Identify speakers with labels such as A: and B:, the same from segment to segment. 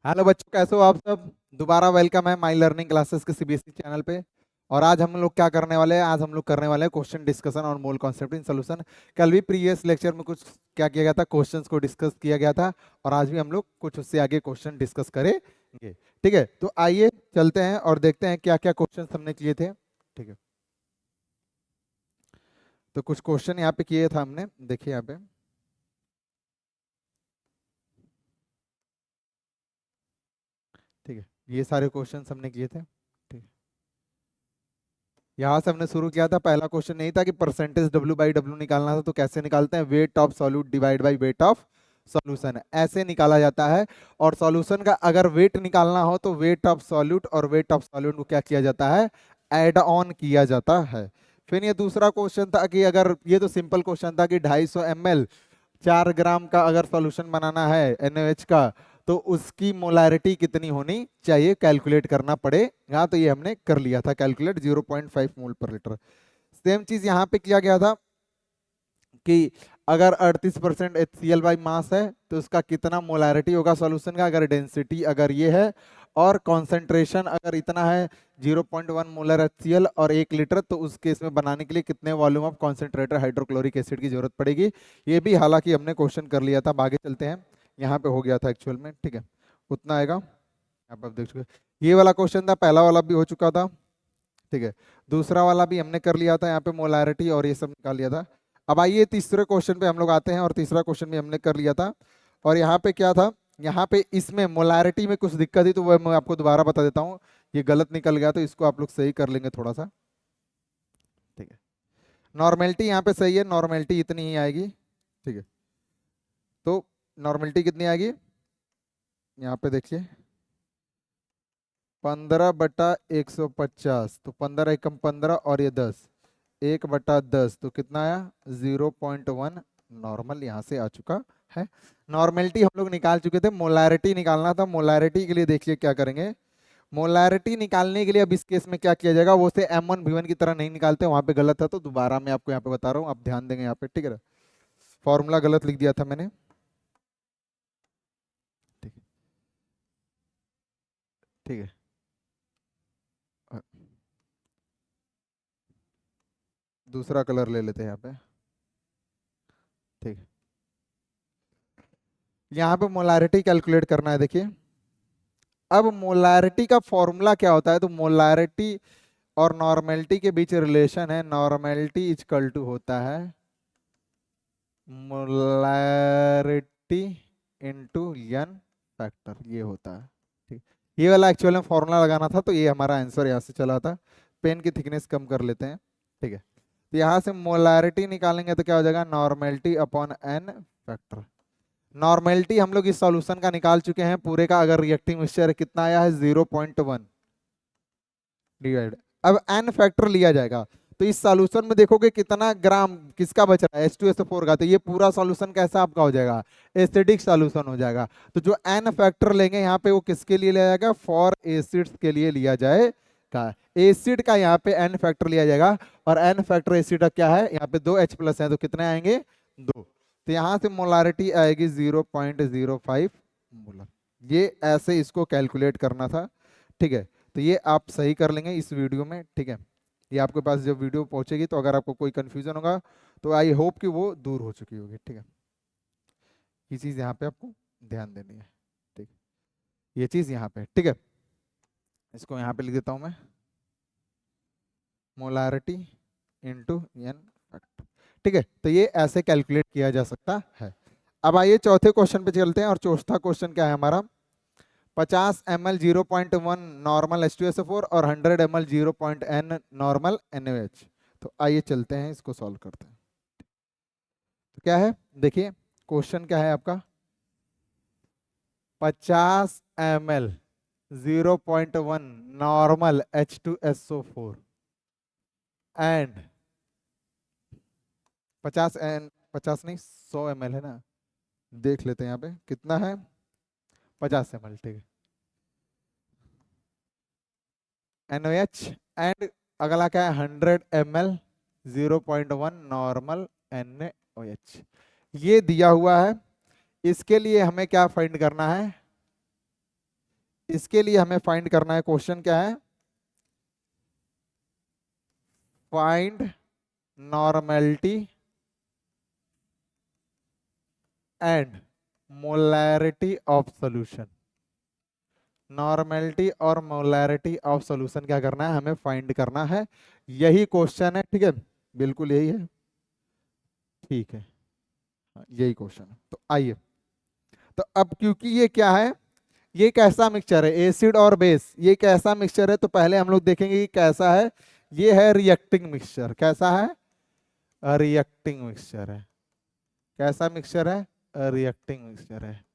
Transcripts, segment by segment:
A: Hello बच्चों, कैसे हो आप सब। दोबारा वेलकम है माई लर्निंग क्लासेस के सीबीएसई चैनल पे। और आज हम लोग क्या करने वाले हैं, आज हम लोग करने वाले हैं क्वेश्चन डिस्कशन और मोल कॉन्सेप्ट इन सोल्यूशन। कल भी प्रीवियस लेक्चर में कुछ क्या किया गया था, क्वेश्चंस को डिस्कस किया गया था। और आज भी हम लोग कुछ उससे आगे क्वेश्चन डिस्कस करेंगे। ठीक है, तो आइए चलते हैं और देखते हैं क्या क्या क्वेश्चन हमने किए थे। ठीक है, तो कुछ क्वेश्चन यहाँ पे किए था हमने, देखिए यहाँ पे। ठीक है, ये सारे क्वेश्चन हमने किए थे। ठीक है, यहाँ से हमने शुरू किया था। पहला क्वेश्चन नहीं था कि परसेंटेज डब्ल्यू बाई डब्ल्यू निकालना था, तो कैसे निकालते हैं, wait of solute divide by weight of solution, ऐसे निकाला जाता है। और सॉल्यूशन का अगर वेट निकालना हो तो वेट ऑफ सॉल्यूट और वेट ऑफ सॉल्यूट को क्या किया जाता है, ऐड ऑन किया जाता है। फिर ये दूसरा क्वेश्चन था कि अगर, ये तो सिंपल क्वेश्चन था कि 250 ml 4 ग्राम का अगर सॉल्यूशन बनाना है NaOH का, तो उसकी मोलारिटी कितनी होनी चाहिए कैलकुलेट करना पड़ेगा। तो ये हमने कर लिया था कैलकुलेट, 0.5 मोल पर लीटर। सेम चीज यहाँ पे किया गया था कि अगर 38% HCl बाई मास है तो उसका कितना मोलारिटी होगा सॉल्यूशन का, अगर डेंसिटी अगर ये है और कॉन्सेंट्रेशन अगर इतना है 0.1 मोलर HCl और 1 लीटर, तो उस केस में बनाने के लिए कितने volume of concentrated hydrochloric acid की जरूरत पड़ेगी। ये भी हालांकि हमने क्वेश्चन कर लिया था। आगे चलते हैं, यहाँ पे हो गया था एक्चुअल में। ठीक है, उतना आएगा, आप अब देख चुके। ये वाला क्वेश्चन था, पहला वाला भी हो चुका था। ठीक है, दूसरा वाला भी हमने कर लिया था, यहाँ पे मोलारिटी और ये सब निकाल लिया था। अब आइए तीसरे क्वेश्चन पे हम लोग आते हैं, और तीसरा क्वेश्चन भी हमने कर लिया था। और यहाँ पे क्या था, यहाँ पे इसमें मोलारिटी में कुछ दिक्कत थी, तो वह मैं आपको दोबारा बता देता हूँ। ये गलत निकल गया, तो इसको आप लोग सही कर लेंगे थोड़ा सा। ठीक है, नॉर्मेलिटी यहाँ पे सही है, नॉर्मेलिटी इतनी ही आएगी। ठीक है, तो नॉर्मेलिटी कितनी आएगी, यहाँ पे देखिए 15/150, तो 15 एकम 15 और ये 10, 1/10, तो कितना आया 0.1 नॉर्मल यहाँ से आ चुका है। नॉर्मेलिटी हम लोग निकाल चुके थे, मोलारिटी निकालना था। मोलारिटी के लिए देखिए क्या करेंगे, मोलारिटी निकालने के लिए अब इस केस में क्या किया जाएगा, वो से M1 V1 की तरह नहीं निकालते, वहां पे गलत है, तो दोबारा मैं आपको यहाँ पे बता रहा हूँ, आप ध्यान देंगे यहाँ पे। ठीक है, फॉर्मूला गलत लिख दिया था मैंने। ठीक है, ठीक है, दूसरा कलर ले लेते हैं यहाँ पे। ठीक है, यहाँ पे मोलारिटी कैलकुलेट करना है। देखिए, अब मोलारिटी का फॉर्मूला क्या होता है, तो मोलारिटी और नॉर्मेलिटी के बीच रिलेशन है, नॉर्मेलिटी इक्वल टू होता है मोलारिटी इनटू n फैक्टर, ये होता है। ठीक, ये वाला एक्चुअल में फॉर्मूला लगाना था, तो ये हमारा आंसर यहाँ से चला था। पेन की थिकनेस कम कर लेते हैं। ठीक है, तो यहाँ से मोलारिटी निकालेंगे तो क्या हो जाएगा, normality upon n factor. Normality हम लोग इस सॉल्यूशन का निकाल चुके हैं पूरे का, अगर रिएक्टिव मिक्सचर कितना आया है 0.1 डिवाइड, अब n फैक्टर लिया जाएगा। तो इस सॉल्यूशन में देखोगे कितना ग्राम किसका बच रहा है, H2SO4 का, तो ये पूरा सॉल्यूशन कैसा आपका हो जाएगा, एसिडिक सॉल्यूशन हो जाएगा। तो जो n फैक्टर लेंगे यहाँ पे वो किसके लिए लिया जाएगा, फॉर एसिड्स के लिए लिया जाएगा। एसिड का यहाँ पे n फैक्टर लिया जाएगा, और n फैक्टर एसिड का क्या है, यहाँ पे 2H+ है, तो कितने आएंगे 2। तो यहाँ से मोलारिटी आएगी 0.05 मोलर। ये ऐसे इसको कैलकुलेट करना था। ठीक है, तो ये आप सही कर लेंगे इस वीडियो में। ठीक है, ये आपके पास जब वीडियो पहुंचेगी, तो अगर आपको कोई कंफ्यूजन होगा तो आई होप कि वो दूर हो चुकी होगी। ठीक है, ये चीज़ यहाँ पे आपको ध्यान देनी है। ठीक, ये चीज़ यहाँ पे। ठीक है, इसको यहाँ पे लिख देता हूँ मैं, मोलारिटी इंटू n फैक्टर। ठीक है, तो ये ऐसे कैलकुलेट किया जा सकता है। अब आइए चौथे क्वेश्चन पे चलते हैं, और चौथा क्वेश्चन क्या है हमारा, 50 ml 0.1 नॉर्मल H2SO4 और 100 ml 0.n नॉर्मल NaOH। तो आइए चलते हैं, इसको सॉल्व करते हैं। तो क्या है, देखिए क्वेश्चन क्या है आपका, 50 ml 0.1 नॉर्मल H2SO4 एंड 50 नहीं 100 ml है ना, देख लेते हैं यहाँ पे कितना है, 50 ml। ठीक है, NaOH एंड अगला क्या है 100 ml 0.1 नॉर्मल NaOH, ये दिया हुआ है। इसके लिए हमें क्या फाइंड करना है, इसके लिए हमें फाइंड करना है, क्वेश्चन क्या है, find normality and molarity of solution. Normality और मोलैरिटी ऑफ सॉल्यूशन क्या करना है, हमें फाइंड करना है। यही क्वेश्चन है, ठीक है, बिल्कुल यही है, ठीक है, हाँ, यही क्वेश्चन है। तो आइए, तो अब क्योंकि ये क्या है, ये कैसा मिक्सचर है, एसिड और बेस, ये कैसा मिक्सचर है, तो पहले हम लोग देखेंगे कि कैसा है। ये है रिएक्टिंग मिक्सचर। कैसा है, रिएक्टिंग मिक्सचर है। कैसा मिक्सचर है, रिएक्टिंग मिक्सचर है।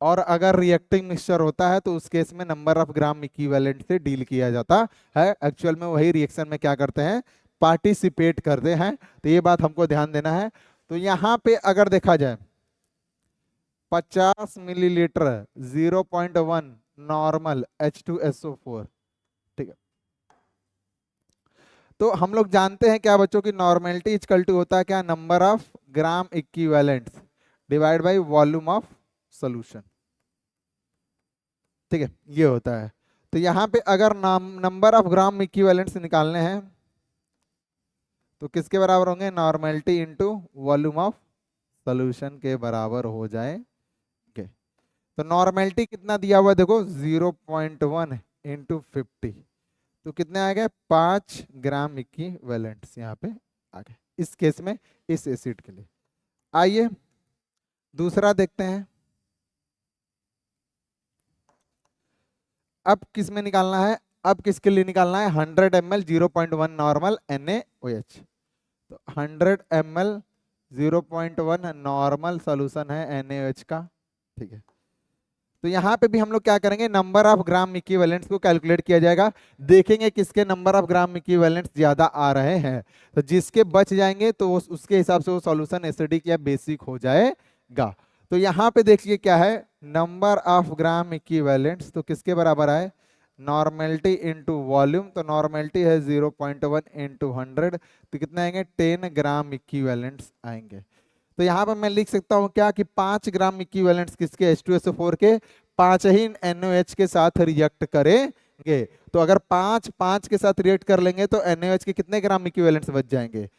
A: और अगर रिएक्टिंग मिक्सचर होता है तो उस केस में नंबर ऑफ ग्राम इक्विवेलेंट से डील किया जाता है। एक्चुअल में वही रिएक्शन में क्या करते हैं, पार्टिसिपेट करते हैं। तो ये बात हमको ध्यान देना है। तो यहाँ पे अगर देखा जाए 50 मिलीलीटर 0.1 नॉर्मल H2SO4, ठीक है। तो हम लोग जानते हैं क्या बच्चों की, नॉर्मेलिटी इक्वल टू होता है क्या, number of gram equivalents divide by volume of solution, ठीक है, ये होता है। तो यहाँ पे अगर नंबर ऑफ ग्राम इक्विवेलेंट्स निकालने हैं तो किसके बराबर होंगे, normality into volume of solution के बराबर हो जाएंगे। तो नॉर्मेलिटी कितना दिया हुआ है देखो, 0.1 इंटू 50, तो कितने आ गए, 5 ग्राम इक्विवेलेंट्स यहाँ पे आ गए इस केस में, इस एसिड के लिए। आइए दूसरा देखते हैं। अब किस में निकालना है, अब किसके लिए निकालना है, 100 ml 0.1 नॉर्मल NaOH। तो 100 ml 0.1 नॉर्मल सॉल्यूशन है NaOH का, ठीक है। तो यहाँ पे भी हम लोग क्या करेंगे, नंबर ऑफ ग्राम इक्विवेलेंट्स को कैलकुलेट किया जाएगा। देखेंगे किसके नंबर ऑफ ग्राम इक्विवेलेंट्स ज्यादा आ रहे हैं, तो जिसके बच जाएंगे तो उसके हिसाब से वो सॉल्यूशन एसिडिक या बेसिक हो जाएगा। तो यहाँ पे देखिए क्या है, नंबर ऑफ ग्राम इक्विवेलेंट्स तो किसके बराबर है, नॉर्मेलिटी इनटू वॉल्यूम। तो नॉर्मेलिटी है 0.1 इंटू 100, तो कितने आएंगे, 10 ग्राम इक्विवेलेंट्स आएंगे। तो यहाँ पर मैं लिख सकता हूँ क्या कि 5 ग्राम इक्विवेलेंट्स किसके, H2SO4 के, 5 ही NaOH के साथ रिएक्ट करेंगे। तो अगर 5 5 के साथ रिएक्ट कर लेंगे तो NaOH के कितने ग्राम इक्विवेलेंट्स बच जाएंगे,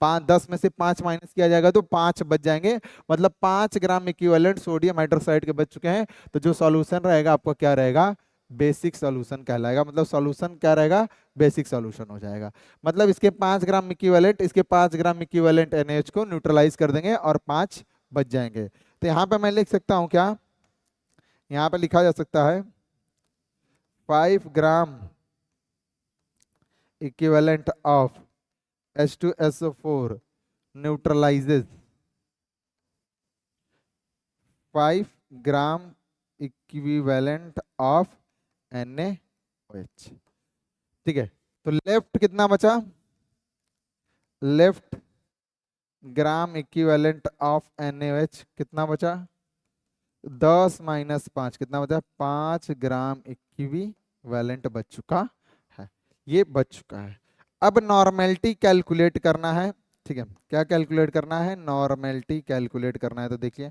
A: 5, 10 में से 5 माइनस किया जाएगा तो 5 बच जाएंगे। मतलब 5 ग्राम इक्विवेलेंट सोडियम हाइड्रोक्साइड के बच चुके हैं। तो जो सॉल्यूशन रहेगा आपका क्या रहेगा, बेसिक सॉल्यूशन कहलाएगा। मतलब सॉल्यूशन क्या रहेगा, बेसिक सॉल्यूशन हो जाएगा। मतलब इसके 5 ग्राम इक्विवेलेंट, इसके 5 ग्राम इक्विवेलेंट NaOH को न्यूट्रलाइज कर देंगे और 5 बच जाएंगे। तो यहाँ पे मैं लिख सकता हूँ क्या, यहाँ पे लिखा जा सकता है 5 gram equivalent of H2SO4 neutralizes 5 gram equivalent of NaOH, ठीक है। तो लेफ्ट कितना बचा, left gram equivalent of NaOH कितना बचा, 10 माइनस 5 कितना बचा, 5 ग्राम इक्विवेलेंट बच चुका है, ये बच चुका है। अब नॉर्मेलिटी कैलकुलेट करना है, ठीक है। क्या कैलकुलेट करना है, नॉर्मेलिटी कैलकुलेट करना है। तो देखिए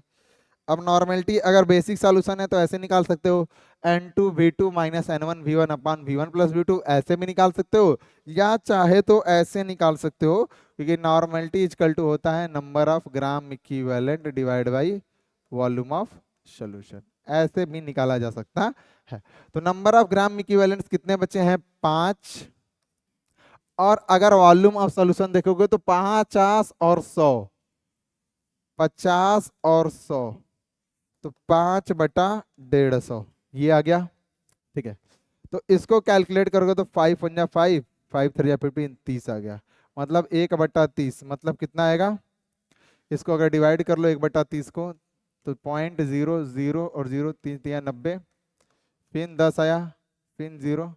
A: अब नॉर्मेलिटी अगर बेसिक सॉल्यूशन है तो ऐसे निकाल सकते हो, N2V2 माइनस N1V1 अपान V1 प्लस V2, ऐसे भी निकाल सकते हो, या चाहे तो ऐसे निकाल सकते हो, क्योंकि नॉर्मेलिटी इक्वल टू होता है number of gram equivalent divide by volume of solution, ऐसे भी निकाला जा सकता है। तो नंबर ऑफ ग्राम इक्विवेलेंट्स कितने बचे हैं, 5। और अगर वॉल्यूम ऑफ सॉल्यूशन देखोगे तो 50 और 100, 50 और 100, तो 5/150 ये आ गया, ठीक है। तो इसको कैलकुलेट करोगे तो 5 1 5, 5 3 15, 30 आ गया। मतलब 1/30, मतलब कितना आएगा, इसको अगर डिवाइड कर लो 1/30 को, तो 0.00 और 0 3 3 90, फिर 10 आया, फिर 0,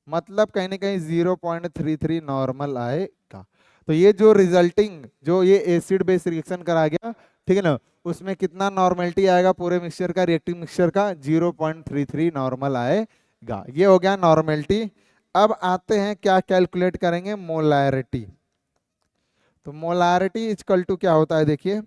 A: मतलब कहीं ना कहीं 0.33 नॉर्मल आएगा। तो ये जो रिजल्टिंग, जो ये एसिड बेस रिएक्शन करा गया, ठीक है ना, उसमें कितना नॉर्मेलिटी आएगा पूरे मिक्सचर का, रिएक्टिव मिक्सचर का, 0.33 नॉर्मल आएगा। ये हो गया नॉर्मेलिटी। अब आते हैं क्या कैलकुलेट करेंगे, मोलैरिटी। तो मोलैरिटी इक्वल टू क्या होता है, देखिए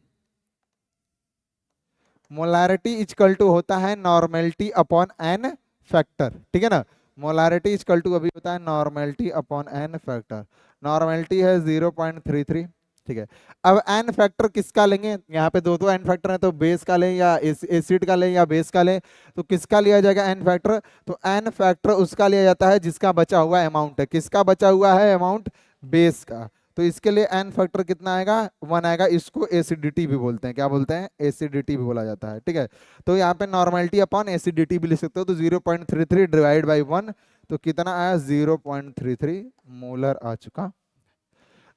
A: मोलैरिटी इक्वल टू होता है नॉर्मेलिटी अपॉन N फैक्टर, ठीक है ना। मोलारिटी इक्वल टू अभी होता है normality upon n factor. Normality है 0.33, ठीक है। अब एन फैक्टर किसका लेंगे, यहाँ पे दो एन फैक्टर है, तो बेस का लें या एसिड का लें या बेस का लें, तो किसका लिया जाएगा एन फैक्टर, तो एन फैक्टर उसका लिया जाता है जिसका बचा हुआ अमाउंट है। किसका बचा हुआ है अमाउंट, बेस का। तो इसके लिए एन फैक्टर कितना आएगा, 1 आएगा। इसको एसिडिटी भी बोलते हैं, क्या बोलते हैं, एसिडिटी भी बोला जाता है, ठीक है। तो यहाँ पे नॉर्मेलिटी अपॉन एसिडिटी भी लिख सकते हो, तो 0.33 डिवाइड बाई 1, तो कितना आया 0.33 मोलर आ चुका।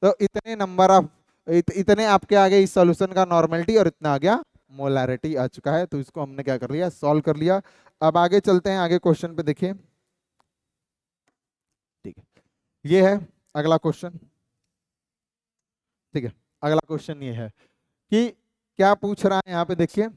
A: तो इतने नंबर ऑफ इतने आपके आ गए इस सॉल्यूशन का नॉर्मेलिटी, और इतना आ गया मोलारिटी आ चुका है। तो इसको हमने क्या कर लिया, सॉल्व कर लिया। अब आगे चलते हैं, आगे क्वेश्चन पे देखिए, ठीक है। ये है अगला क्वेश्चन, ठीक है। अगला क्वेश्चन ये है कि क्या पूछ रहा है यहाँ पे, देखिए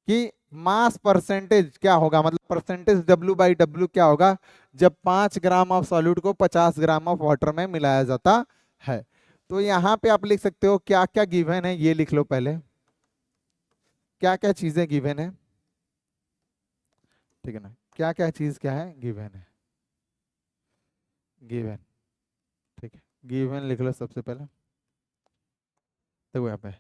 A: कि मास परसेंटेज क्या होगा, मतलब परसेंटेज W बाई W क्या होगा जब 5 ग्राम ऑफ सॉल्यूट को 50 ग्राम ऑफ वाटर में मिलाया जाता है। तो यहाँ पे आप लिख सकते हो क्या क्या गिवन है, ये लिख लो पहले, क्या क्या चीजें गिवन है, ठीक है ना। क्या क्या चीज क्या है, गिवन है, गिवन, ठीक है। गिवन लिख लो सबसे पहले। देखो यहाँ पे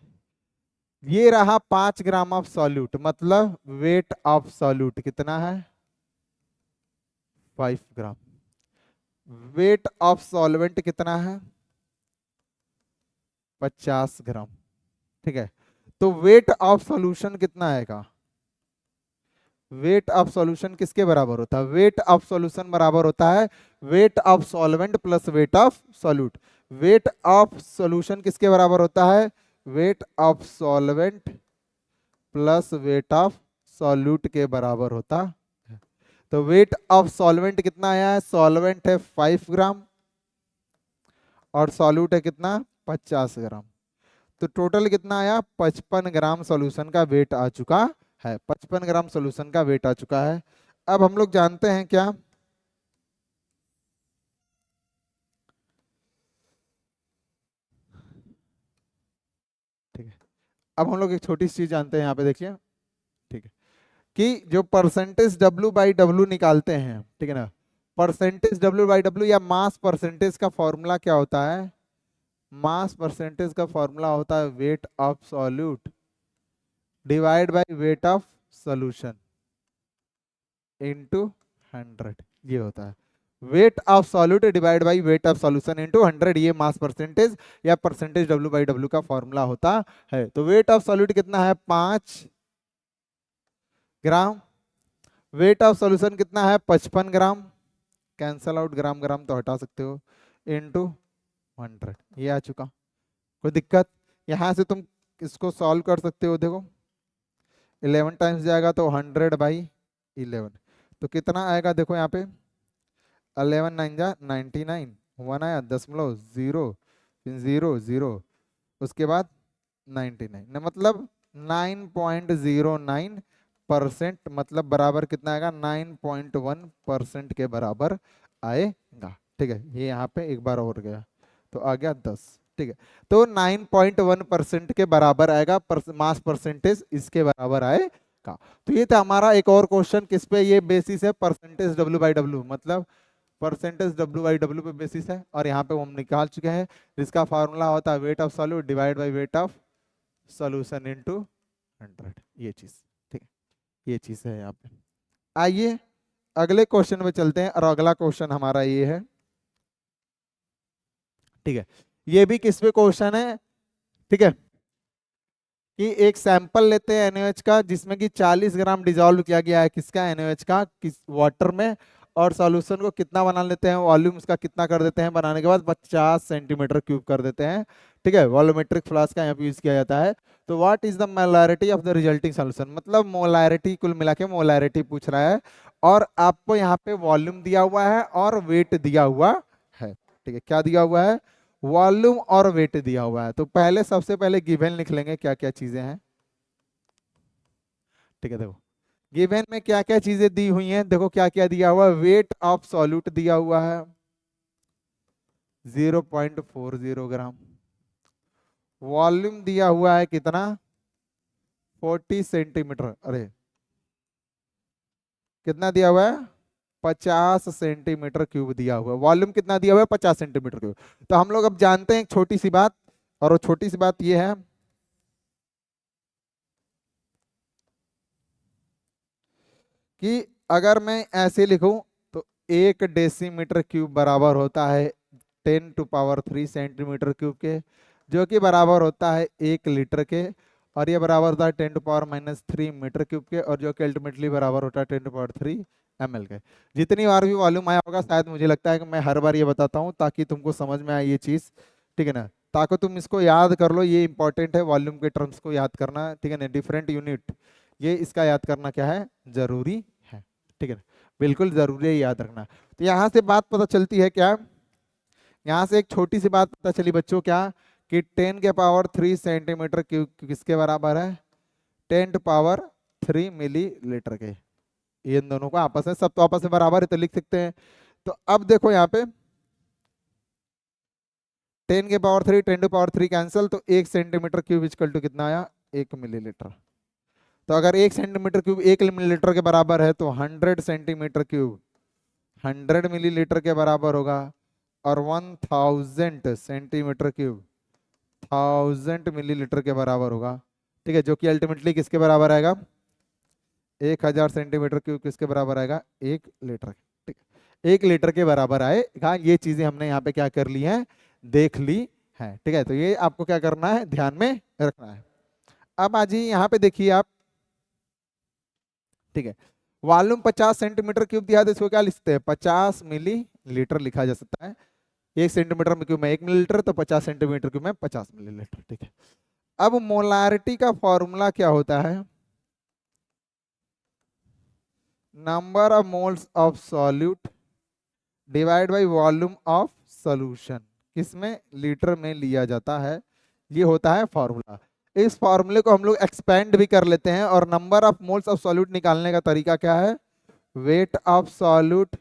A: ये रहा 5 ग्राम ऑफ सॉल्यूट, मतलब वेट ऑफ सॉल्यूट कितना है 5 ग्राम। वेट ऑफ सॉल्वेंट कितना है 50 ग्राम, ठीक है। तो वेट ऑफ सॉल्यूशन कितना आएगा, वेट ऑफ सॉल्यूशन किसके बराबर होता है, वेट ऑफ सॉल्यूशन बराबर होता है wait of solvent plus wait of solute. Weight of solution किसके बराबर होता है, wait of solvent plus wait of solute के बराबर होता है। तो वेट ऑफ सॉल्वेंट कितना आया है, सॉल्वेंट है 5 ग्राम और सॉल्यूट है कितना 50 ग्राम। तो टोटल कितना आया 55 ग्राम सॉल्यूशन का वेट आ चुका है, 55 ग्राम सॉल्यूशन का वेट आ चुका है। अब हम लोग जानते हैं क्या, ठीक है। अब हम लोग एक छोटी सी चीज जानते हैं यहाँ पे, देखिए, ठीक है, कि जो परसेंटेज W बाई W निकालते हैं, ठीक है ना, परसेंटेज W बाई W या मास परसेंटेज का फॉर्मूला क्या होता है, मास परसेंटेज का फॉर्मूला होता है wait of solute divide by weight of solution into 100, ये होता है wait of solute divide by weight of solution into 100। ये मास परसेंटेज या परसेंटेज W बाई W का फॉर्मूला होता है। तो वेट ऑफ सॉल्यूट कितना है 5 ग्राम, वेट ऑफ सॉल्यूशन कितना है 55 ग्राम, कैंसल आउट ग्राम ग्राम तो हटा सकते हो, इनटू 100, ये आ चुका। कोई दिक्कत, यहां से तुम इसको सॉल्व कर सकते हो, देखो 11 टाइम्स जाएगा तो 100 बाई 11, तो कितना आएगा, देखो यहाँ पे 11 9 जा 99, 1 आया 0.0, फिर 0 0, उसके बाद 99, मतलब 9.09%, मतलब बराबर कितना आएगा 9.1% के बराबर आएगा, ठीक है। ये यहाँ पे एक बार और गया तो आ गया 10, ठीक है। तो 9.1% के बराबर आएगा, मास परसेंटेज इसके बराबर आएगा। तो ये था हमारा एक और क्वेश्चन, किस पे ये बेसिस है, परसेंटेज W बाई W, मतलब परसेंटेज W बाई W पे बेसिस है। और यहाँ पे हम निकाल चुके हैं जिसका फार्मूला होता है wait of solute divide by weight of solution into 100, ये चीज, ठीक है, ये चीज है यहाँ पे। आइए अगले क्वेश्चन पे चलते हैं, और अगला क्वेश्चन हमारा ये है, ठीक है। ये भी किस पे क्वेश्चन है, ठीक है, कि एक सैंपल लेते हैं NaOH का जिसमें कि 40 ग्राम डिजोल्व किया गया है, किसका NaOH का, किस वाटर में, और सॉल्यूशन को कितना बना लेते हैं, वॉल्यूम उसका कितना कर देते हैं, बनाने के बाद 50 सेंटीमीटर क्यूब कर देते हैं, ठीक है। वॉल्यूमेट्रिक फ्लास्क का यहाँ पे यूज किया जाता है। तो what is the molarity of the resulting solution, मतलब मोलैरिटी, कुल मिला के मोलैरिटी पूछ रहा है, और आपको यहाँ पे वॉल्यूम दिया हुआ है और वेट दिया हुआ है, ठीक है। क्या दिया हुआ है, वॉल्यूम और वेट दिया हुआ है। तो पहले सबसे पहले गिवन लिख लेंगे क्या क्या चीजें हैं, ठीक है। देखो गिवन में क्या क्या चीजें दी हुई हैं, देखो क्या क्या दिया हुआ है, वेट ऑफ सॉल्यूट दिया हुआ है 0.40 ग्राम, वॉल्यूम दिया हुआ है कितना 40 सेंटीमीटर, अरे कितना दिया हुआ है? 50 सेंटीमीटर क्यूब दिया हुआ है। वॉल्यूम कितना दिया हुआ है? 50 सेंटीमीटर क्यूब। तो हम लोग अब जानते हैं एक छोटी सी बात, और वो छोटी सी बात ये है कि अगर मैं ऐसे लिखूं तो 1 डेसीमीटर क्यूब बराबर होता है 10⁻³ सेंटीमीटर क्यूब के, जो कि बराबर होता है 1 लीटर के, और ये बराबर होता है 10⁻³ मीटर क्यूब के, और जो कि अल्टीमेटली बराबर होता है 10⁻³ ml के। जितनी बार भी वॉल्यूम आया होगा, शायद मुझे लगता है कि मैं हर बार ये बताता हूँ ताकि तुमको समझ में आए ये चीज़, ठीक है ना, ताकि तुम इसको याद कर लो। ये इंपॉर्टेंट है, वॉल्यूम के टर्म्स को याद करना, ठीक है ना, डिफरेंट यूनिट, ये इसका याद करना क्या है? जरूरी है, ठीक है ना, बिल्कुल जरूरी है याद रखना। तो यहाँ से बात पता चलती है क्या? यहाँ से एक छोटी सी बात पता चली बच्चों, क्या कि 10⁻³ सेंटीमीटर क्यूब किसके बराबर है? 10⁻³ मिलीलीटर के। ये इन दोनों को आपस में, सब तो आपस में बराबर है तो लिख सकते हैं। तो अब देखो यहाँ पे 10⁻³ 10⁻³ कैंसिल, तो 1 सेंटीमीटर क्यूब इक्वल टू कितना आया? 1 मिलीलीटर। तो अगर 1 सेंटीमीटर क्यूब 1 मिलीलीटर के बराबर है तो 100 सेंटीमीटर क्यूब 100 मिलीलीटर के बराबर होगा, और 1000 सेंटीमीटर क्यूब 1000 मिलीलीटर के बराबर होगा, ठीक है, जो कि अल्टीमेटली किसके बराबर आएगा? 1000 सेंटीमीटर क्यूब किसके बराबर आएगा? 1 लीटर, ठीक है, 1 लीटर के बराबर आएगा। ये चीजें हमने यहाँ पे क्या कर ली हैं? देख ली है, ठीक है। तो ये आपको क्या करना है? ध्यान में रखना है। अब आज ही यहाँ पे देखिए आप, ठीक है, वॉल्यूम 50 सेंटीमीटर क्यूब दिया है तो इसको क्या लिखते हैं? 50 मिलीलीटर लिखा जा सकता है। 1 सेंटीमीटर में क्यूब में 1 मिलीलीटर, तो 50 सेंटीमीटर क्यूब में 50 मिलीलीटर, ठीक है। अब मोलारिटी का फॉर्मूला क्या होता है? Number of moles of solute divide by volume of solution, किसमें? लीटर में लिया जाता है। ये होता है फॉर्मूला। इस फॉर्मूले को हम लोग एक्सपेंड भी कर लेते हैं, और number of moles of solute निकालने का तरीका क्या है? Wait of solute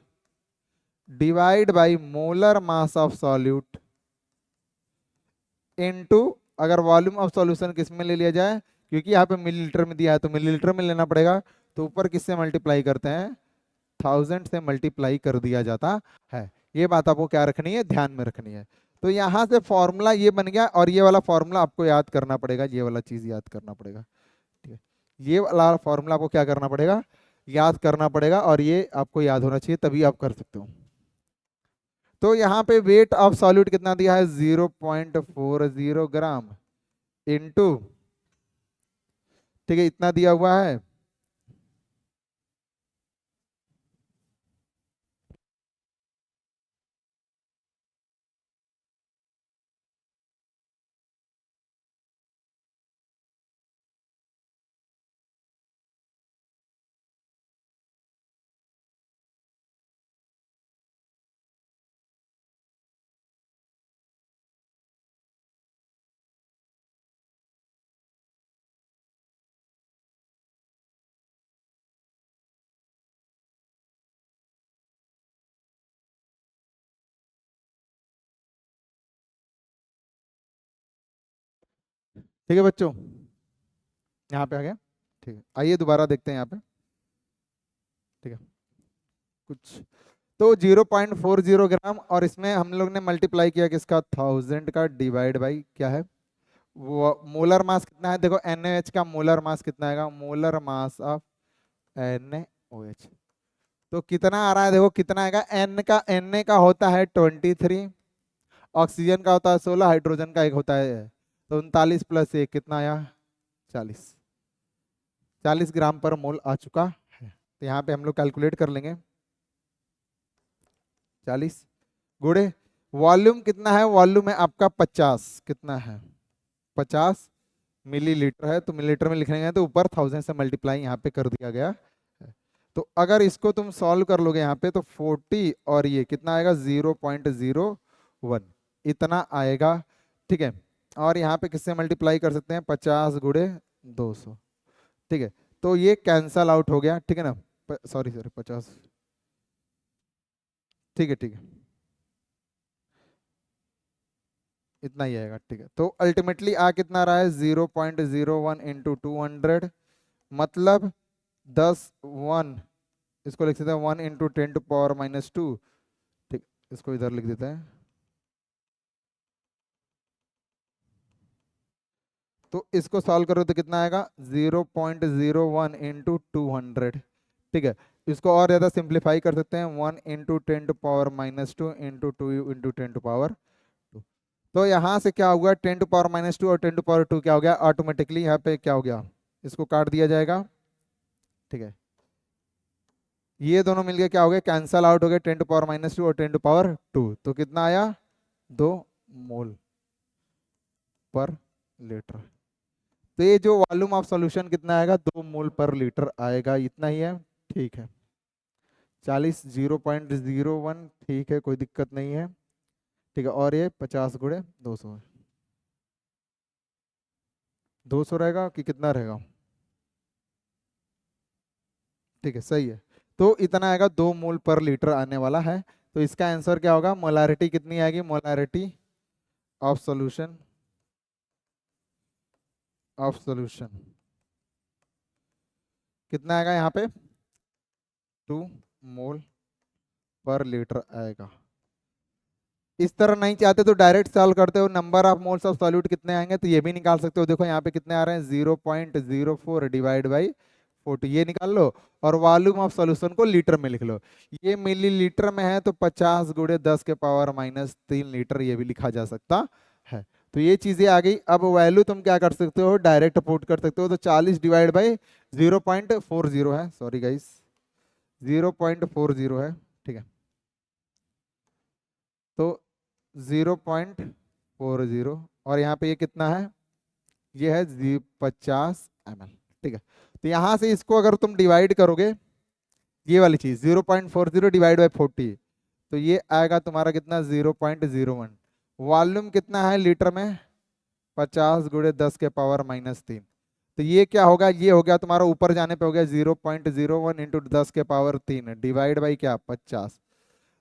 A: divide by molar mass of solute into, अगर वॉल्यूम ऑफ सॉल्यूशन किस में ले लिया जाए, क्योंकि यहाँ पे मिलीलीटर में दिया है तो मिलीलीटर में लेना पड़ेगा, तो ऊपर किससे मल्टीप्लाई करते हैं? 1000 से मल्टीप्लाई कर दिया जाता है। ये बात आपको क्या रखनी है? ध्यान में रखनी है। तो यहाँ से फॉर्मूला ये बन गया, और ये वाला फॉर्मूला आपको याद करना पड़ेगा, ये वाला चीज याद करना पड़ेगा, ठीक है। ये वाला फॉर्मूला आपको क्या करना पड़ेगा? याद करना पड़ेगा, और ये आपको याद होना चाहिए, तभी आप कर सकते हो। तो यहाँ पे वेट ऑफ सॉल्यूट कितना दिया है? 0.40 ग्राम इंटू, ठीक है, इतना दिया हुआ है, ठीक है बच्चों, यहाँ पे आ गया, ठीक है। आइए दोबारा देखते हैं यहाँ पे, ठीक है, कुछ तो 0.40 ग्राम, और इसमें हम लोग ने मल्टीप्लाई किया किसका? 1000 का, डिवाइड बाई क्या है? वो मोलर मास कितना है? देखो NaOH का मोलर मास कितना आएगा? मोलर मास ऑफ NaOH, तो कितना आ रहा है? देखो कितना आएगा? Na का होता है 23, ऑक्सीजन का होता है 16, हाइड्रोजन का एक होता है, तो 39 प्लस 1 कितना आया? 40, 40 ग्राम पर मोल आ चुका है। तो यहाँ पे हम लोग कैलकुलेट कर लेंगे, 40 गुणे वॉल्यूम कितना है? वॉल्यूम है आपका 50, कितना है? 50 मिलीलीटर है, तो मिलीलीटर में लिखने गए तो ऊपर 1000 से मल्टीप्लाई यहाँ पे कर दिया गया है। तो अगर इसको तुम सॉल्व कर लोगे यहाँ पे तो 40, और ये कितना आएगा? 0.01 इतना आएगा, ठीक है। और यहाँ पे किससे मल्टीप्लाई कर सकते हैं? 50 गुणे 200, ठीक है। तो ये कैंसल आउट हो गया, ठीक है ना, सॉरी सॉरी 50, ठीक है, ठीक है, इतना ही आएगा, ठीक है। तो अल्टीमेटली आ कितना रहा है? 0.01 इंटू 200, मतलब 10 1 इसको लिख देते हैं 1 × 10⁻²। ठीक, इसको इधर लिख देते हैं। तो इसको सॉल्व करो तो कितना आएगा 0.01 × 200। ठीक है, इसको और ज़्यादा सिंप्लीफाई कर सकते हैं 1 × 10⁻² × 2 तो यहाँ से क्या हुआ 10⁻² और 10⁻² क्या हो गया ऑटोमेटिकली यहाँ पे क्या हो गया, इसको काट दिया जाएगा। ठीक है, ये दोनों मिलके क्या हो गए कैंसल आउट हो गए 10⁻² और 10⁻²। तो कितना आया 2 मोल पर लीटर। तो ये जो वॉल्यूम ऑफ सॉल्यूशन कितना आएगा 2 मोल पर लीटर आएगा, इतना ही है। ठीक है 40 0.01 ठीक है, कोई दिक्कत नहीं है। ठीक है, और ये 50 × 200 है। 200 रहेगा कि कितना रहेगा? ठीक है सही है। तो इतना आएगा 2 मोल पर लीटर आने वाला है। तो इसका आंसर क्या होगा, मोलारिटी कितनी आएगी, मोलारिटी ऑफ सॉल्यूशन कितना आएगा यहाँ पे 2 मोल पर लीटर आएगा। इस तरह नहीं चाहते तो डायरेक्ट सॉल्व करते हो, number of moles of solute कितने आएंगे तो ये भी निकाल सकते हो। देखो यहाँ पे कितने आ रहे हैं 0.04 डिवाइड बाई 40, ये निकाल लो। और वॉल्यूम ऑफ सॉल्यूशन को लीटर में लिख लो। ये मिलीलीटर में है तो 50 × 10⁻³ लीटर ये भी लिखा जा सकता है। तो ये चीजें आ गई। अब वैल्यू तुम क्या कर सकते हो, डायरेक्ट पुट कर सकते हो। तो 40 डिवाइड बाई 0.40 है, सॉरी गाइस 0.40 है। ठीक है, तो 0.40 और यहाँ पे ये कितना है, ये है 50 ml। ठीक है, तो यहाँ से इसको अगर तुम डिवाइड करोगे ये वाली चीज 0.40 डिवाइड बाई 40 तो ये आएगा तुम्हारा कितना 0.01। वॉल्यूम कितना है लीटर में 50 × 10⁻³ तो ये क्या होगा, ये हो गया तुम्हारा ऊपर जाने पे हो गया 0.01 × 10⁻³ डिवाइड बाई क्या 50।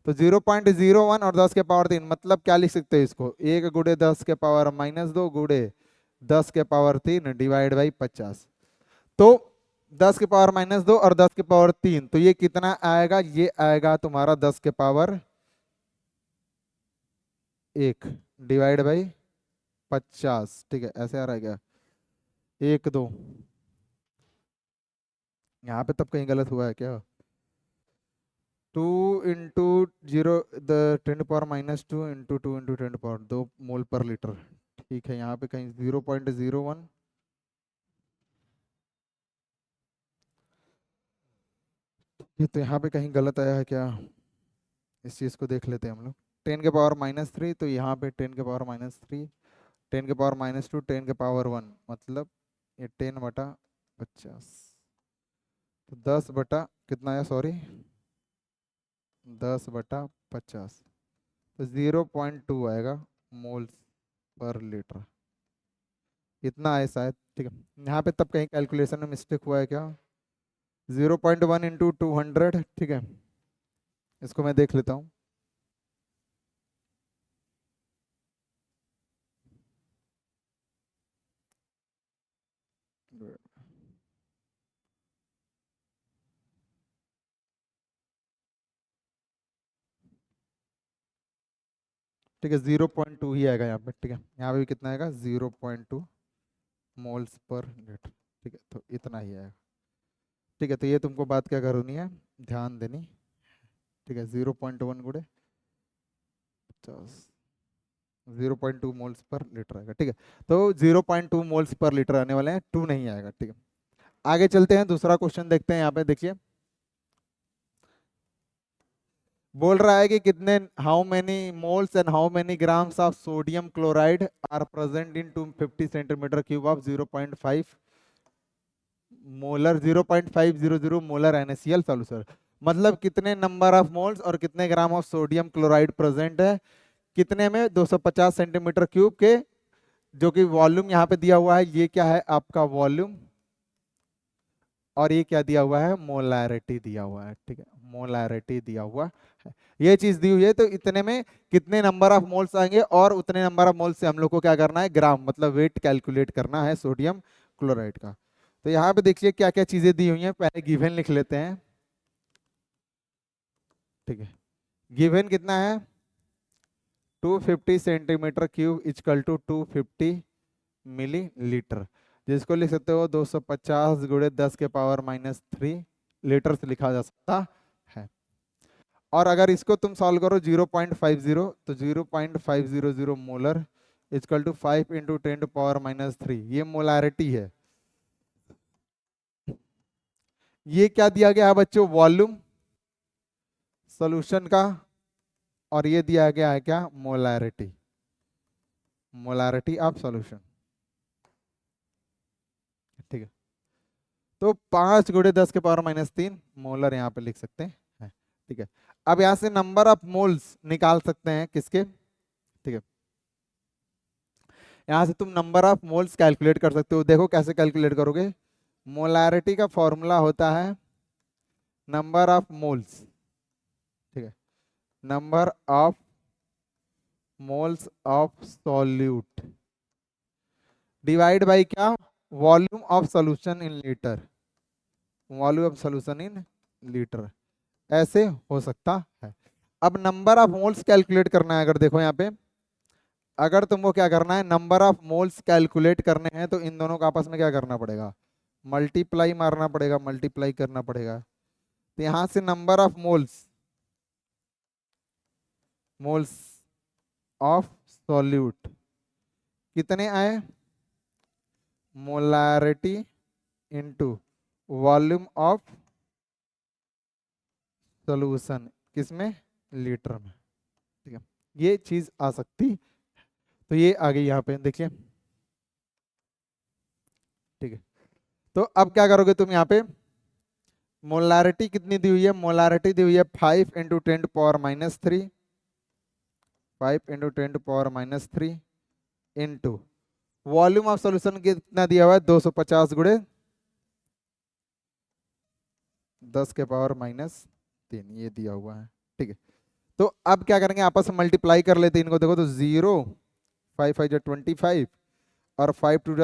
A: तो 0.01 और 10⁻³ मतलब क्या लिख सकते हैं इसको 1 × 10⁻² × 10⁻³ डिवाइड बाई 50। तो 10⁻² और 10⁻³ तो ये कितना आएगा, ये आएगा तुम्हारा 10⁻1 डिवाइड बाई 50। ठीक है, ऐसे आ रहा है क्या 1 2, यहाँ पे तब कहीं गलत हुआ है क्या 2 × 0 10⁻² × 2 × 10⁻2 मोल पर लीटर। ठीक है, यहाँ पे कहीं 0.01 ये तो यहाँ पे कहीं गलत आया है क्या, इस चीज़ को देख लेते हैं हम लोग। 10⁻³ तो यहाँ पे 10⁻³ 10⁻², 10⁻1 मतलब ये 10/50 तो 10 बटा कितना है, सॉरी 10/50 तो 0.2 आएगा मोल्स पर लीटर, इतना है शायद। ठीक है, यहाँ पे तब कहीं कैलकुलेशन में मिस्टेक हुआ है क्या 0.1 × 200। ठीक है, इसको मैं देख लेता हूँ। ठीक है 0.2 ही आएगा यहाँ पे। ठीक है, यहाँ पे भी कितना आएगा 0.2 मोल्स पर लीटर। ठीक है, तो इतना ही आएगा। ठीक है, तो ये तुमको बात क्या करनी है, ध्यान देनी। ठीक है 0.1 × 50 0.2 मोल्स पर लीटर आएगा। ठीक है, तो 0.2 मोल्स पर लीटर आने वाले हैं, 2 नहीं आएगा। ठीक है, आगे चलते हैं, दूसरा क्वेश्चन देखते हैं। यहाँ पे देखिए बोल रहा है कि कितने how many moles and how many grams of sodium chloride are present in 250 centimetre cube of 0.5 molar 0.500 molar NaCl solution. मतलब कितने नंबर ऑफ मोल्स और कितने gram of sodium chloride present है कितने में 250 सेंटीमीटर क्यूब के, जो कि वॉल्यूम यहाँ पे दिया हुआ है। ये क्या है आपका वॉल्यूम और ये क्या दिया हुआ है मोलैरिटी दिया हुआ है। ठीक है, मोलैरिटी दिया हुआ है, ये चीज दी हुई है। तो इतने में कितने नंबर ऑफ मोल्स आएंगे और उतने नंबर ऑफ मोल्स से हम लोग को क्या करना है ग्राम मतलब वेट कैलकुलेट करना है सोडियम क्लोराइड का। तो यहाँ पे देखिए क्या क्या चीजें दी हुई हैं, पहले गिवन लिख लेते हैं। ठीक है। गिवन कितना है 250 centimetre cube equal to 250 millilitre, जिसको लिख सकते हो 250 गुणे 10 के पावर -3 लीटर से लिखा जा सकता है। और अगर इसको तुम सॉल्व करो 0.50 तो 0.500 मोलर इजकल टू 5 इंटू 10⁻³ ये मोलारिटी है। ये क्या दिया गया है बच्चों वॉल्यूम सॉल्यूशन का, और ये दिया गया है क्या मोलारिटी, मोलारिटी ऑफ सॉल्यूशन। ठीक है, तो 5 गुणे 10 के पावर -3 मोलर यहाँ पे लिख सकते हैं। ठीक है, अब यहाँ से नंबर ऑफ मोल्स निकाल सकते हैं किसके। ठीक है, यहाँ से तुम नंबर ऑफ मोल्स कैलकुलेट कर सकते हो। देखो कैसे कैलकुलेट करोगे, मोलारिटी का फॉर्मूला होता है नंबर ऑफ मोल्स। ठीक है, number of moles of solute divide by क्या volume of solution in litre, volume of solution in litre, ऐसे हो सकता है। अब नंबर ऑफ मोल्स कैलकुलेट करना है, अगर देखो यहाँ पे अगर तुमको क्या करना है नंबर ऑफ मोल्स कैलकुलेट करने हैं तो इन दोनों को आपस में क्या करना पड़ेगा मल्टीप्लाई मारना पड़ेगा, मल्टीप्लाई करना पड़ेगा। तो यहां से number of moles, moles of solute कितने आए, molarity into volume of solution किसमें लीटर में। ठीक है, ये चीज आ सकती, तो ये आ गई यहाँ पे देखिए। ठीक है, तो अब क्या करोगे तुम यहाँ पे मोलारिटी कितनी दी हुई है, मोलारिटी दी हुई है 5 into 10⁻³ 5 into 10⁻³ into volume of solution कितना दिया हुआ है 250 गुणे 10 के पावर -3 ये दिया हुआ है। ठीक है, तो अब क्या करेंगे आपस में मल्टीप्लाई कर लेते हैं इनको। देखो तो 0 5 5 25 और 5 टू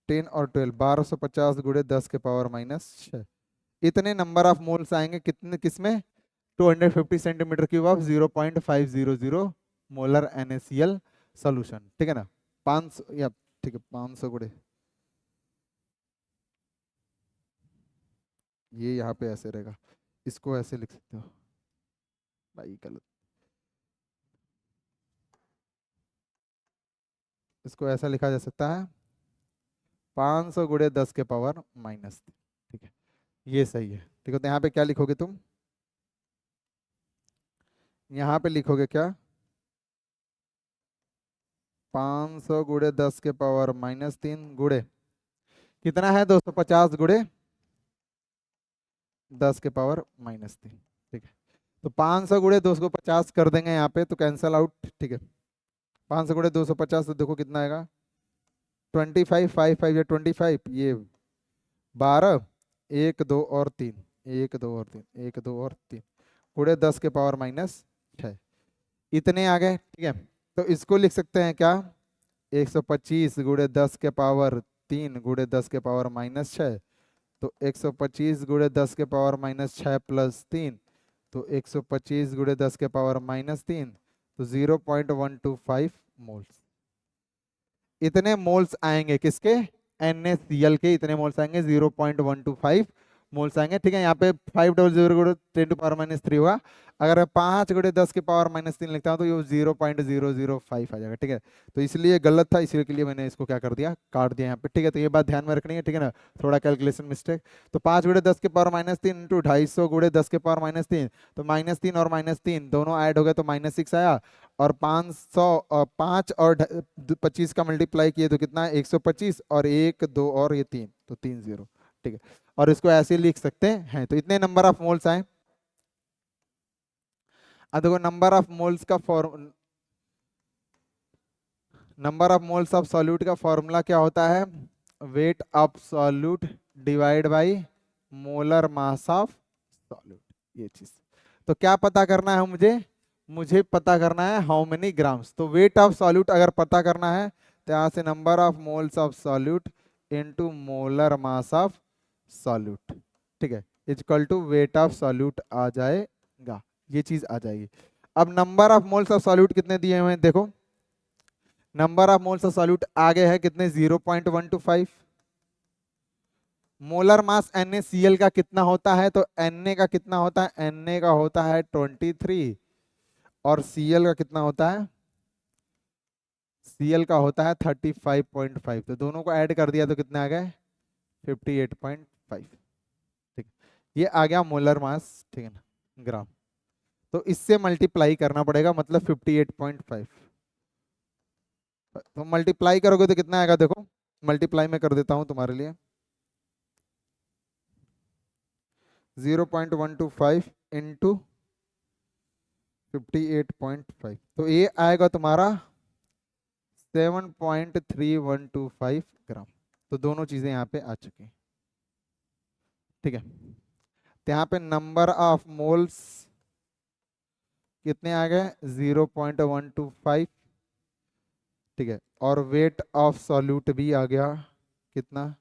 A: 10 और 12 1250 गुणे 10 के पावर -6 इतने नंबर ऑफ मोल्स आएंगे कितने किसमें 250 centimetre cube of 0.500 molar NaCl solution. ठीक है ना 500 या ठीक है 500 गुणे ये यहाँ पे ऐसे रहेगा, इसको ऐसे लिख सकते हो भाई गलत, इसको ऐसा लिखा जा सकता है 500 गुणे 10 के पावर -3। ठीक है, ये सही है। ठीक है, तो यहाँ पे क्या लिखोगे तुम, यहाँ पे लिखोगे क्या 500 गुणे 10 के पावर -3 गुणे कितना है 250 गुणे 10 के पावर -3। ठीक है, तो 500 गुणे 250 कर देंगे यहाँ पे तो कैंसल आउट। ठीक है, 500 गुणे 250 तो देखो कितना आएगा 25 5 5 या 25 ये 12 1 2 और 3 1 2 और 3 1 2 और 3 गुणे 10 के पावर -6 इतने आ गए। ठीक है, तो इसको लिख सकते हैं क्या 125 गुणे 10 के पावर 3 गुणे 10 के पावर -6 तो 125 गुणे 10 के पावर -6 प्लस 3 तो 125 गुणे 10 के पावर -3 तो 0.125 मोल्स इतने मोल्स आएंगे किसके NaCl के, इतने मोल्स आएंगे 0.125 मोल्स आएंगे। ठीक है, यहाँ पे 500 गुणे 10⁻³ हुआ, अगर मैं 5 गुणे 10 के पावर -3 लिखता हूँ तो ये 0.005 आ जाएगा। ठीक है, तो इसलिए गलत था, इसलिए के लिए मैंने इसको क्या कर दिया काट दिया यहाँ पे। ठीक है, तो ये बात ध्यान में रखनी है। ठीक है ना, थोड़ा कैलकुलेशन मिस्टेक। तो 5 गुणे 10 के पावर -3 इंटू 250 गुणे 10 के पावर -3 तो -3 और -3 दोनों ऐड हो गए तो -6 आया, और 5 और 25 का मल्टीप्लाई किए तो कितना है 125 और 1 2 और ये 3 तो 3 0। ठीक है, और इसको ऐसे लिख सकते हैं। तो इतने नंबर ऑफ मोल्स आए। अब देखो नंबर ऑफ मोल्स का number of moles of solute का फॉर्मूला क्या होता है wait of solute divide by molar mass of solute, ये चीज। तो क्या पता करना है मुझे पता करना है हाउ मेनी ग्राम्स। तो वेट ऑफ सॉल्यूट अगर पता करना है तो यहाँ से number of moles of solute into molar mass of solute. ठीक है, equal to weight of solute आ जाएगा, ये चीज आ जाएगी। अब number of moles of solute कितने दिए हुए हैं देखो, number of moles of solute आगे है कितने 0.125। मोलर मास NaCl का कितना होता है, तो Na का कितना होता है, Na का होता है 23 और Cl का कितना होता है, Cl का होता है 35.5। तो दोनों को ऐड कर दिया तो कितने आ गए 58.5। ठीक, ये आ गया मोलर मास, ठीक है ना, ग्राम। तो इससे मल्टीप्लाई करना पड़ेगा, मतलब 58.5। तो मल्टीप्लाई करोगे तो कितना आएगा देखो, मल्टीप्लाई में कर देता हूं तुम्हारे लिए, 0.125 इंटू 58.5, तो ये आएगा तुम्हारा 7.3125 ग्राम। तो दोनों चीजें यहाँ पे आ चुकी हैं, ठीक है। तो यहाँ पे नंबर ऑफ मोल्स कितने आ गए 0.125, ठीक है, और वेट ऑफ सॉल्यूट भी आ गया कितना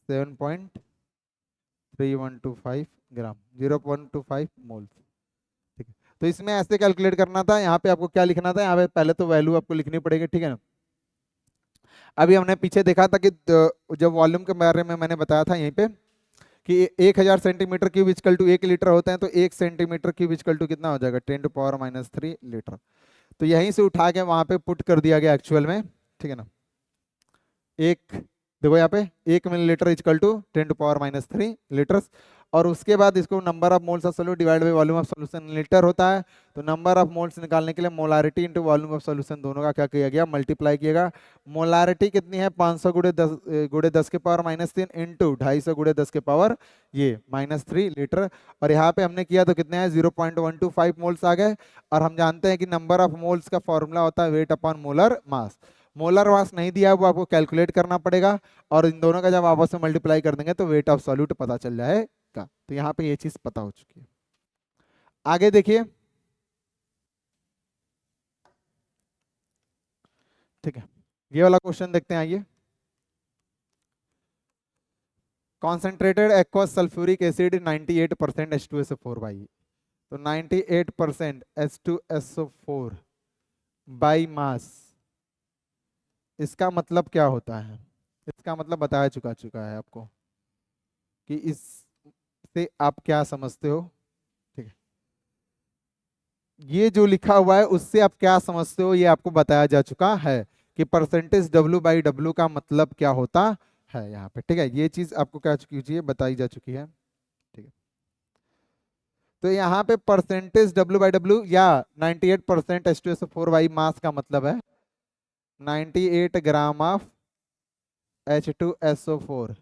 A: 7.3125 ग्राम, 0.125 मोल्स, ठीक है। तो इसमें ऐसे कैलकुलेट करना था, यहाँ पे आपको क्या लिखना था, यहाँ पे पहले तो वैल्यू आपको लिखनी पड़ेगी, ठीक है ना। अभी हमने पीछे देखा था कि जब वॉल्यूम के बारे में मैंने बताया था यहीं पे कि 1000 centimetre cube equal to 1 litre होता है, तो 1 सेंटीमीटर क्यूब इक्वल टू कितना हो जाएगा 10⁻³ लीटर। तो यहीं से उठा के वहां पे पुट कर दिया गया एक्चुअल में, ठीक है ना। एक देखो यहाँ पे 1 मिलीलीटर इक्वल टू 10⁻³ लीटर्स, और उसके बाद इसको number of moles of solute divide by volume of solution litre होता है। तो नंबर ऑफ मोल्स निकालने के लिए molarity into volume of solution दोनों का क्या किया गया, मल्टीप्लाई किएगा। मोलारिटी कितनी है 500 गुणे 10 के पावर -3 इंटू 250 गुणे 10 के पावर ये -3 लीटर, और यहाँ पे हमने किया तो कितने हैं 0.125 मोल्स आ गए। और हम जानते हैं कि नंबर ऑफ मोल्स का फॉर्मूला होता है weight upon molar mass. Molar mass नहीं दिया है वो आपको कैलकुलेट करना पड़ेगा, और इन दोनों का जब आपस में मल्टीप्लाई कर देंगे तो वेट ऑफ सॉल्यूट पता चल जाएगा। तो यहाँ पे ये चीज पता हो चुकी है। आगे देखिए, ठीक है, ये वाला क्वेश्चन देखते हैं, आइए। Concentrated aqueous sulphuric acid 98% H2SO4 by, तो 98% H2SO4 बाई मास, इसका मतलब क्या होता है, इसका मतलब बताया चुका है आपको कि इससे आप क्या समझते हो, ठीक है। ये जो लिखा हुआ है उससे आप क्या समझते हो ये आपको बताया जा चुका है कि परसेंटेज W/W का मतलब क्या होता है यहाँ पे, ठीक है। ये चीज आपको क्या चुकी है, बताई जा चुकी है, ठीक है। तो यहाँ पे परसेंटेज W/W या 98% H2SO4 बाई मास का मतलब है 98 gram of H2SO4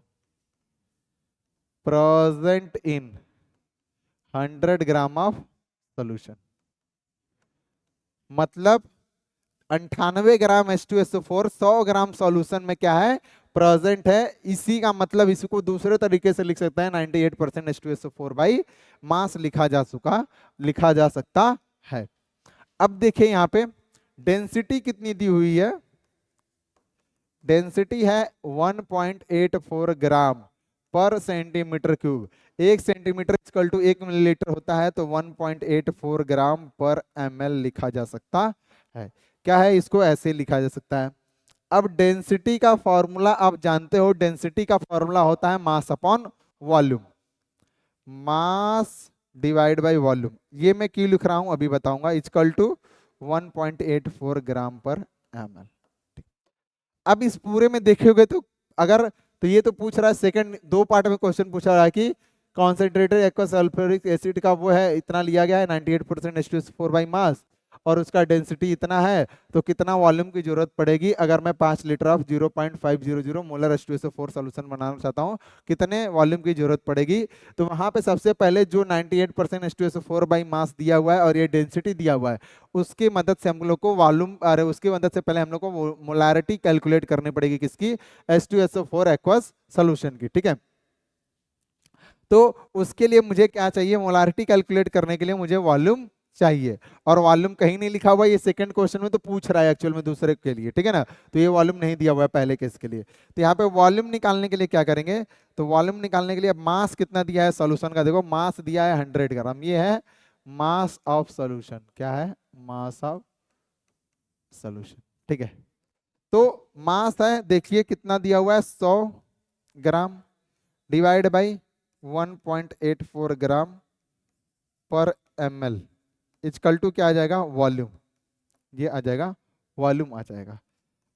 A: present in 100 gram of solution. मतलब 98 ग्राम H2SO4 100 ग्राम सॉल्यूशन में क्या है, प्रेजेंट है। इसी का मतलब इसको दूसरे तरीके से लिख सकते हैं 98% H2SO4 बाई मास लिखा जा सकता है। अब देखिए यहाँ पे डेंसिटी कितनी दी हुई है, डेंसिटी है 1.84 gram per centimetre cube. 1 centimetre equal to 1 millilitre होता है, तो 1.84 ग्राम पर ml लिखा जा सकता है। क्या है, इसको ऐसे लिखा जा सकता है। अब डेंसिटी का फॉर्मूला आप जानते हो, डेंसिटी का फॉर्मूला होता है mass upon volume, mass divide by volume. ये मैं क्यों लिख रहा हूं अभी बताऊंगा, इक्वल टू 1.84 ग्राम पर ml। अब इस पूरे में देखोगे तो अगर, तो ये तो पूछ रहा है सेकंड 2 पार्ट में क्वेश्चन पूछा रहा है कि कॉन्सेंट्रेटेड एक्वस सल्फ्यूरिक एसिड का वो है इतना लिया गया है 98% H2SO4 बाई मास, और उसका डेंसिटी इतना है, तो कितना वॉल्यूम की जरूरत पड़ेगी अगर मैं 5 litre of 0.500 molar H2SO4 solution बनाना चाहता हूँ, कितने वॉल्यूम की जरूरत पड़ेगी। तो वहां पे सबसे पहले जो 98% H2SO4 बाई मास दिया हुआ है और ये डेंसिटी दिया हुआ है, उसकी मदद से हम लोग को वॉल्यूम, अरे उसकी मदद से पहले हम लोग को मोलारिटी कैलकुलेट करनी पड़ेगी किसकी, H2SO4 एक्वस सोल्यूशन की, ठीक है। तो उसके लिए मुझे क्या चाहिए, मोलारिटी कैलकुलेट करने के लिए मुझे वॉल्यूम चाहिए। और वॉल्यूम कहीं नहीं लिखा हुआ, ये सेकंड क्वेश्चन में तो पूछ रहा है एक्चुअल में दूसरे के लिए, ठीक है ना। तो ये वॉल्यूम नहीं दिया हुआ है पहले केस के लिए। तो यहाँ पे वॉल्यूम निकालने के लिए क्या करेंगे, तो वॉल्यूम निकालने के लिए मास कितना दिया है सॉल्यूशन का, देखो मास दिया है 100 ग्राम, ये है मास ऑफ सॉल्यूशन। क्या है, मास ऑफ सॉल्यूशन, ठीक है। तो मास है, देखिए कितना दिया हुआ है 100 ग्राम, डिवाइड बाई 1.84 ग्राम पर ml, इजकल टू क्या आ जाएगा, वॉल्यूम। ये आ जाएगा वॉल्यूम आ जाएगा।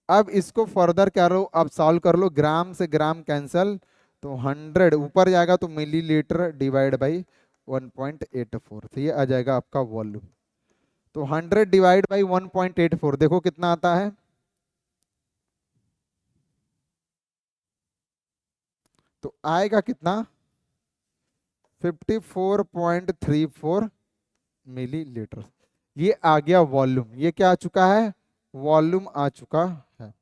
A: अब इसको फर्दर क्या लो, अब सॉल्व कर लो, ग्राम से ग्राम कैंसल, तो 100 ऊपर जाएगा तो मिलीलीटर डिवाइड बाई 1.84, तो ये आ जाएगा आपका वॉल्यूम। तो 100 डिवाइड बाई 1.84 देखो कितना आता है, तो आएगा कितना 54.34 मिलीलीटर। ये आ गया वॉल्यूम। ये क्या आ चुका है, वॉल्यूम आ चुका है।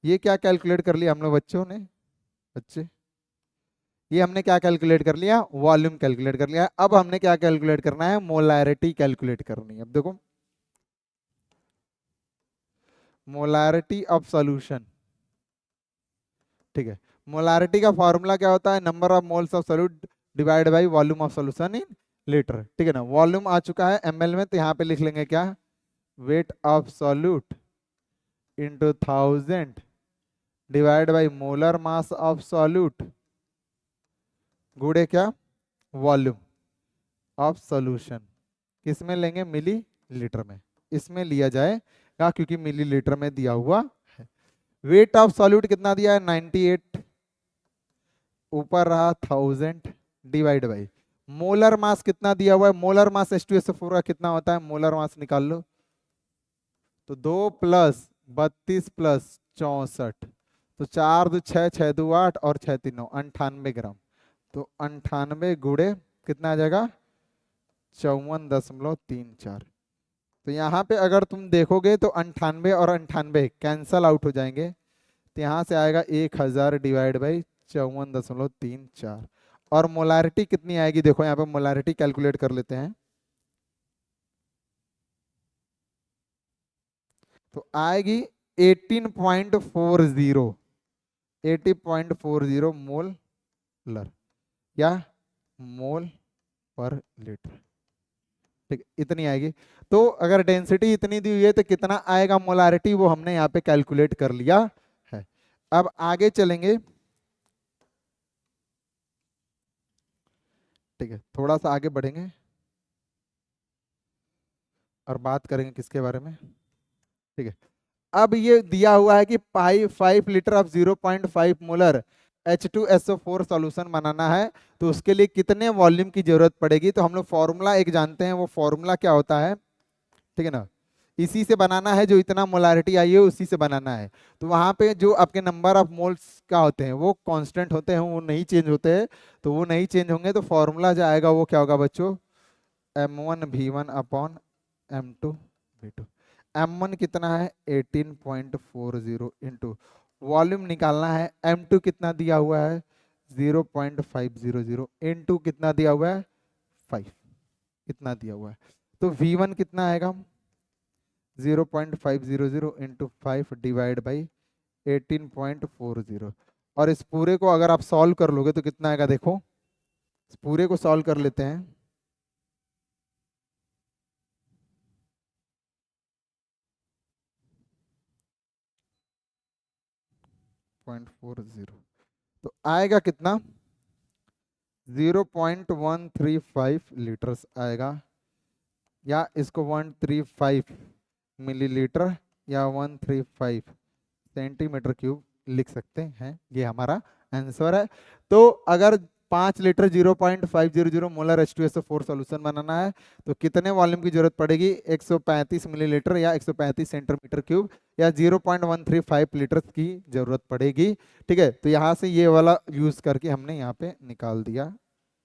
A: ये क्या कैलकुलेट कर लिया हम लोग बच्चों ने, बच्चे ये हमने क्या कैलकुलेट कर लिया, वॉल्यूम कैलकुलेट कर लिया। अब हमने क्या कैलकुलेट करना है, मोलैरिटी कैलकुलेट करनी है। अब देखो मोलैरिटी ऑफ सॉल्यूशन, ठीक है। मोलैरिटी का फॉर्मूला क्या होता है, number of moles of solute divide by volume of solution in litre, ठीक है ना। वॉल्यूम आ चुका है ml में, तो यहाँ पे लिख लेंगे क्या, weight of solute into 1000 divide by molar mass of solute गुणे क्या, वॉल्यूम ऑफ सॉल्यूशन। किस में लेंगे, मिली लीटर में, इसमें लिया जाएगा क्योंकि मिली लीटर में दिया हुआ है। वेट ऑफ सॉल्यूट कितना दिया है 98, ऊपर रहा 1000 डिवाइड बाई मोलर मास कितना दिया हुआ है, मोलर मास H2SO4 का कितना होता है, मोलर मास निकाल लो, तो 2 प्लस 32 प्लस 64, तो 4 दो 6, 6 दो 8 और 6 तीन 9, 98 ग्राम। तो 98 गुणे कितना आ जाएगा 54.34। तो यहाँ पे अगर तुम देखोगे तो 98 और 98 कैंसल आउट हो जाएंगे, तो यहाँ से आएगा 1000 डिवाइड बाई 54.34। और मोलारिटी कितनी आएगी, देखो यहाँ पे मोलारिटी कैलकुलेट कर लेते हैं, तो आएगी 18.40, 80.40 मोलर या मोल पर लीटर, ठीक, इतनी आएगी। तो अगर डेंसिटी इतनी दी हुई है तो कितना आएगा मोलारिटी, वो हमने यहाँ पे कैलकुलेट कर लिया है। अब आगे चलेंगे, ठीक है, थोड़ा सा आगे बढ़ेंगे और बात करेंगे किसके बारे में, ठीक है। अब ये दिया हुआ है कि 5 litre of 0.5 molar H2SO4 solution बनाना है, तो उसके लिए कितने वॉल्यूम की जरूरत पड़ेगी। तो हम लोग फॉर्मूला एक जानते हैं, वो फॉर्मूला क्या होता है, ठीक है ना, इसी से बनाना है, जो इतना मोलारिटी आई है उसी से बनाना है। तो वहां पे जो आपके नंबर ऑफ मोल्स क्या होते हैं वो कांस्टेंट होते हैं, वो नहीं चेंज होते हैं। तो वो नहीं चेंज होंगे तो फॉर्मूला जो आएगा वो क्या होगा बच्चों, M1V1 अपॉन M2V2। M1 कितना है 18.40 इंटू वॉल्यूम निकालना है, M2 कितना दिया हुआ है 0.500 इंटू कितना दिया हुआ है 5, इतना दिया हुआ है। तो V1 कितना आएगा 0.500 इंटू 5 डिवाइड बाई 18.40। और इस पूरे को अगर आप सॉल्व कर लोगे तो कितना आएगा, देखो इस पूरे को सॉल्व कर लेते हैं, 0.40, तो आएगा कितना 0.135 लीटर्स आएगा, या इसको 135 मिलीलीटर या 135 सेंटीमीटर क्यूब लिख सकते हैं, ये हमारा आंसर है। तो अगर 5 लीटर 0.500 मोलर H2SO4 सॉल्यूशन बनाना है तो कितने वॉल्यूम की जरूरत पड़ेगी, 135 मिलीलीटर या 135 सेंटीमीटर क्यूब या 0.135 लीटर की जरूरत पड़ेगी, ठीक है। तो यहाँ से ये वाला यूज करके हमने यहाँ पे निकाल दिया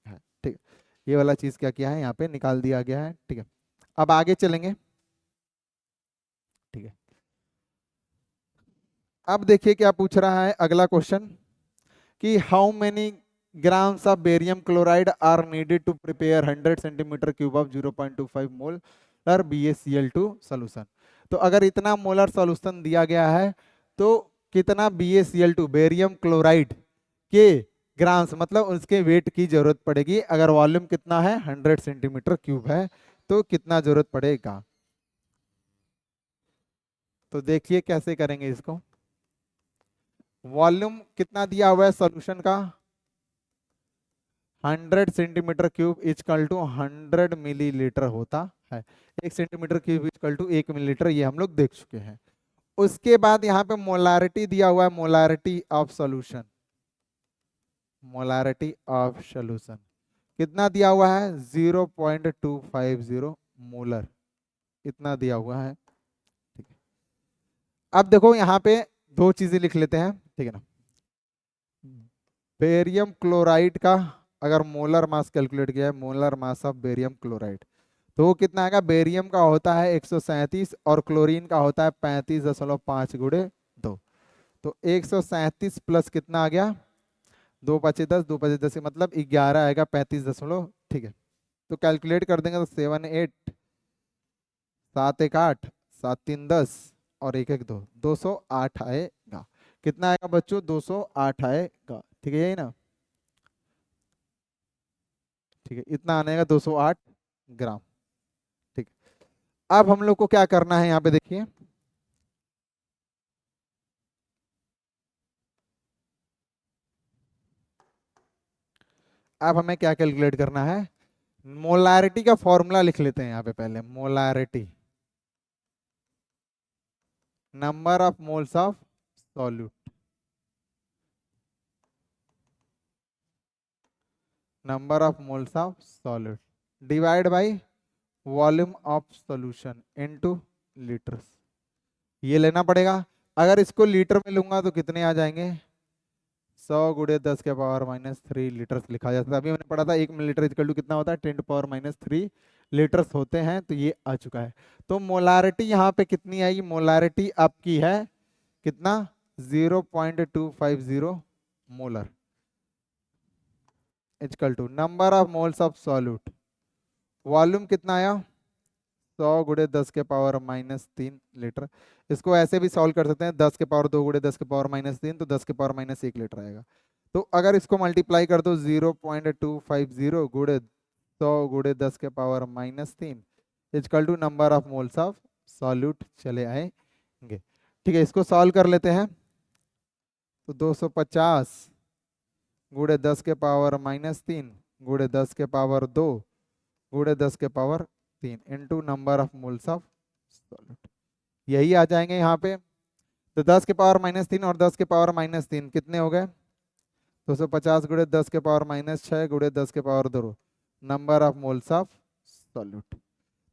A: है, ठीक है। ये वाला चीज क्या किया है, यहाँ पे निकाल दिया गया है, ठीक है। अब आगे चलेंगे, ठीक है। अब देखिए क्या पूछ रहा है अगला क्वेश्चन, कि how many grams of barium chloride are needed to prepare 100 centimeter cube of 0.25 molar BaCl2 solution। तो अगर इतना मोलर सॉल्यूशन दिया गया है तो कितना BaCl2 बेरियम क्लोराइड के ग्राम्स मतलब उसके वेट की जरूरत पड़ेगी। अगर वॉल्यूम कितना है 100 सेंटीमीटर क्यूब है तो कितना जरूरत पड़ेगा। तो देखिए कैसे करेंगे इसको। वॉल्यूम कितना दिया हुआ है सॉल्यूशन का 100 centimetre cube equal to 100 millilitre होता है। 1 centimetre cube equal to 1 millilitre, ये हम लोग देख चुके हैं। उसके बाद यहाँ पे मोलारिटी दिया हुआ है, molarity of solution, molarity of solution कितना दिया हुआ है 0.250 मोलर, इतना दिया हुआ है। ठीक है, अब देखो यहाँ पे दो चीजें लिख लेते हैं, ठीक है ना। बेरियम क्लोराइड का अगर मोलर मास कैलकुलेट किया है, molar mass of barium chloride, तो वो कितना आएगा। बेरियम का होता है 137 और क्लोरीन का होता है 35.5 गुणे 2, तो 137 प्लस कितना आ गया 2 5 10, 2 5 10 मतलब 11 आएगा 35 ठीक है। तो कैलकुलेट कर देंगे तो 7 8 7 1 8 7 3 10 और 1 1 2 208 आएगा। कितना आएगा बच्चों 208 आएगा, ठीक है यही ना। ठीक है, इतना आने का 208 ग्राम। ठीक है, अब हम लोग को क्या करना है यहाँ पे देखिए, अब हमें क्या कैलकुलेट करना है। मोलारिटी का फॉर्मूला लिख लेते हैं यहाँ पे पहले। Molarity number of moles of solute, number of moles of solute divide by volume of solution into litres, ये लेना पड़ेगा। अगर इसको लीटर में लूंगा तो कितने आ जाएंगे 100 गुणे 10⁻³ लीटर्स लिखा जा सकता है। अभी मैंने पढ़ा था 1 मिलीलीटर इक्वल टू कितना होता है 10⁻³ लीटर्स होते हैं, तो ये आ चुका है। तो मोलारिटी यहाँ पे कितनी आएगी, मोलारिटी आपकी है कितना 0.250 molar equal to number of moles of solute, volume कितना आया 100 गुणे 10⁻³ लीटर। इसको ऐसे भी सॉल्व कर सकते हैं 10⁻² गुणे 10⁻³ तो 10⁻1 लीटर आएगा। तो अगर इसको मल्टीप्लाई कर दो 0.250 गुणे 100 गुणे 10⁻³ equal to number of moles of solute चले आएंगे। ठीक है, इसको सॉल्व कर लेते हैं। तो 250 गुणे 10⁻³ गुणे 10⁻² गुणे 10⁻³ into number of moles of solute, यही आ जाएंगे यहाँ पे। तो 10⁻³ और 10⁻³ कितने हो गए 250 गुणे 10⁻6 गुणे 10⁻² number of moles of solute.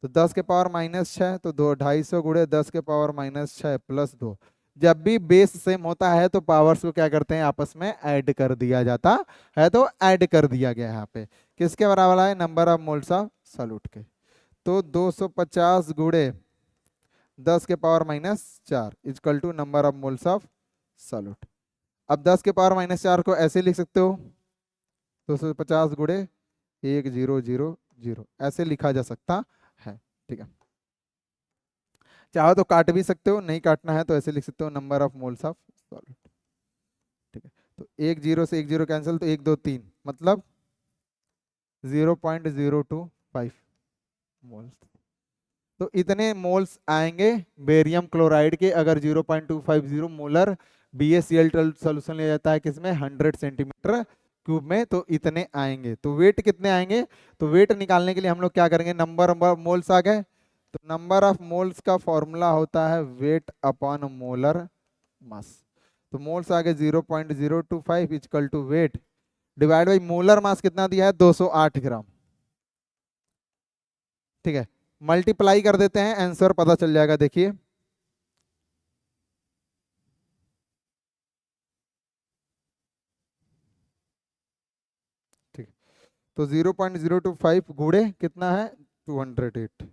A: तो 10⁻6 तो 250 गुणे 10⁻6 प्लस 2, जब भी बेस सेम होता है तो पावर्स को क्या करते हैं आपस में ऐड कर दिया जाता है, तो ऐड कर दिया गया यहाँ पे किसके बराबर है number of moles of solute के। तो 250 गुणे 10⁻4 equal to number of moles of solute. अब 10⁻4 को ऐसे लिख सकते हो 250 गुणे 1000 ऐसे लिखा जा सकता है। ठीक है, चाहो तो काट भी सकते हो, नहीं काटना है तो ऐसे लिख सकते हो number of moles of solute. ठीक है, तो 10 से 10 कैंसिल तो 1 2 3 मतलब 0.025 मोल्स। तो इतने मोल्स आएंगे बेरियम क्लोराइड के अगर 0.250 मोलर BaCl सोल्यूशन लिया जाता है किसमें 100 सेंटीमीटर क्यूब में, तो इतने आएंगे। तो वेट कितने आएंगे, तो वेट निकालने के लिए हम लोग क्या करेंगे, नंबर ऑफ मोल्स आ गए तो नंबर ऑफ मोल्स का फॉर्मूला होता है वेट अपॉन मोलर मास। तो मोल्स आ गए 0.025 equal to weight divide by molar mass कितना दिया है 208 ग्राम। ठीक है, मल्टीप्लाई कर देते हैं आंसर पता चल जाएगा। देखिए ठीक, तो 0.025 गुणे कितना है 208,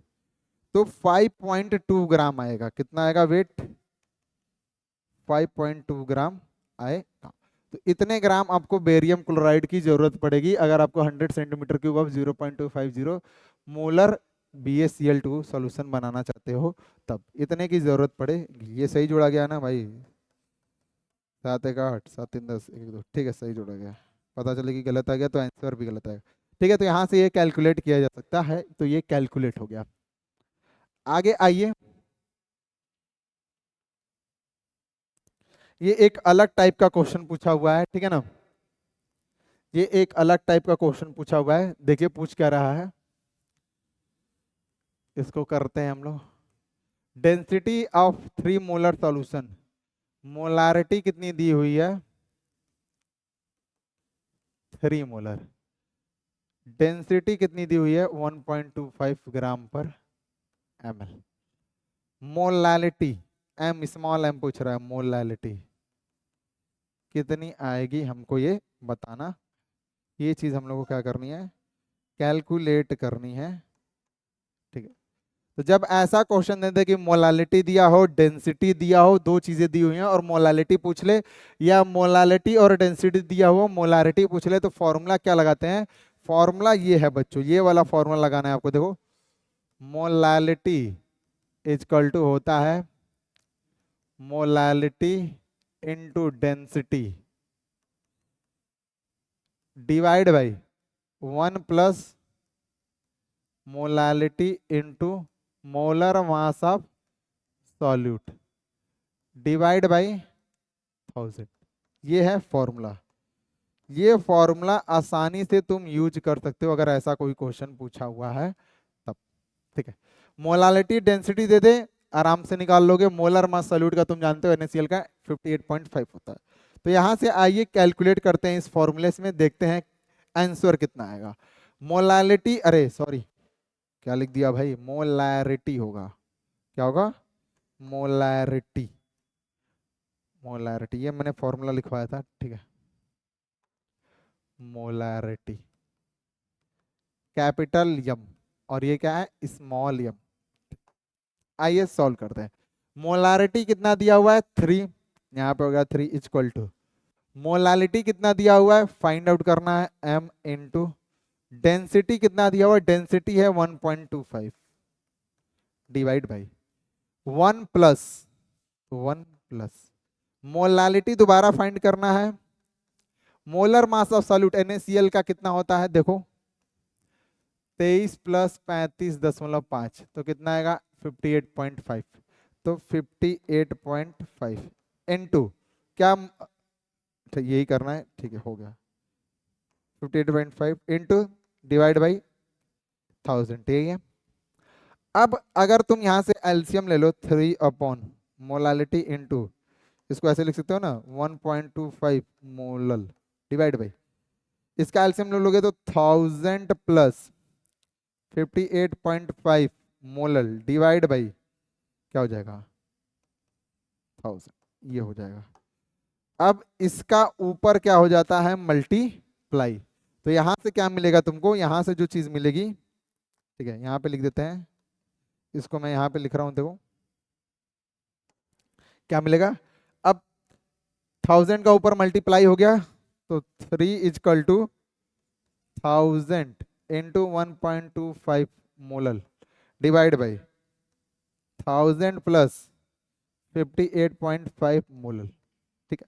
A: तो 5.2 ग्राम आएगा। कितना आएगा वेट 5.2 ग्राम आएगा। तो इतने ग्राम आपको बेरियम क्लोराइड की जरूरत पड़ेगी अगर आपको 100 centimetre cube of 0.250 molar BaCl2 solution बनाना चाहते हो, तब इतने की जरूरत पड़ेगी। ये सही जोड़ा गया ना भाई? 7 1 8 7 3 10 1 2, ठीक है, सही जोड़ा गया। पता चले कि गलत आ गया तो आंसर भी गलत आएगा। ठीक है, तो यहाँ से ये कैलकुलेट किया जा सकता है, तो ये कैलकुलेट हो गया। आगे आइए, ये एक अलग टाइप का क्वेश्चन पूछा हुआ है, ठीक है ना? ये एक अलग टाइप का क्वेश्चन पूछा हुआ है, देखिए पूछ क्या रहा है। इसको करते हैं हम लोग। Density of 3 molar solution, molarity कितनी दी हुई है? 3 मोलर। डेंसिटी कितनी दी हुई है? 1.25 ग्राम पर ml। Molality, M small M पूछ रहा है, मोलालिटी कितनी आएगी हमको ये बताना। ये चीज हम लोग को क्या करनी है? कैलकुलेट करनी है, ठीक है। तो जब ऐसा क्वेश्चन दे दे कि मोलालिटी दिया हो, डेंसिटी दिया हो, दो चीजें दी हुई हैं और मोलालिटी पूछ ले, या मोलालिटी और डेंसिटी दिया हो, मोलारिटी पूछ ले, तो फॉर्मूला क्या लगाते हैं? फॉर्मूला ये है बच्चों, ये वाला फॉर्मूला लगाना है आपको। देखो, मोलालिटी इक्वल टू होता है molality into density divide by 1 plus molality into molar mass of solute divide by 1000। ये है फॉर्मूला। ये फॉर्मूला आसानी से तुम यूज कर सकते हो अगर ऐसा कोई क्वेश्चन पूछा हुआ है तब, ठीक है। मोलालिटी डेंसिटी दे दे, आराम से निकाल लोगे। मोलर मास सॉल्यूट का तुम जानते हो NaCl का 58.5 होता है। तो यहां से आइए कैलकुलेट करते हैं इस फॉर्मूले में, देखते हैं आंसर कितना आएगा। मोलालिटी, अरे सॉरी क्या लिख दिया भाई, मोलैरिटी होगा। क्या होगा? मोलैरिटी। मोलैरिटी, ये मैंने फॉर्मूला लिखवाया था, ठीक है। मोलैरिटी कैपिटल यम, और ये क्या है? स्मॉल यम। आइए सॉल्व करते हैं। मोलारिटी कितना दिया हुआ है? 3। यहाँ पे होगा 3 इक्वल टू मोलालिटी कितना दिया हुआ है, फाइंड आउट करना है, m इंटू डेंसिटी कितना दिया हुआ है, डेंसिटी है 1.25 डिवाइड बाई 1 प्लस मोलालिटी दोबारा फाइंड करना है। Molar mass of solute NaCl का कितना होता है? देखो 23 प्लस 35.5, तो कितना आएगा? 58.5। तो 58.5 इनटू क्या, यही करना है, ठीक है, हो गया 58.5 इंटू डिवाइड बाई 1000, ठीक है। अब अगर तुम यहां से एलसीएम ले लो, 3 अपॉन मोलालिटी इंटू, इसको ऐसे लिख सकते हो ना, 1.25 मोलल डिवाइड बाई, इसका एलसीएम ले लोगे तो 1000 प्लस 58.5 मोलल डिवाइड बाई क्या हो जाएगा? 1000, ये हो जाएगा। अब इसका ऊपर क्या हो जाता है? मल्टीप्लाई। तो यहां से क्या मिलेगा तुमको? यहां से जो चीज मिलेगी, ठीक है, यहां पे लिख देते हैं, इसको मैं यहां पे लिख रहा हूं, देखो क्या मिलेगा। अब 1000 का ऊपर मल्टीप्लाई हो गया, तो 3 equal to 1000 into 1.25 molal divide by 1000 plus 58.5 molal, ठीक है।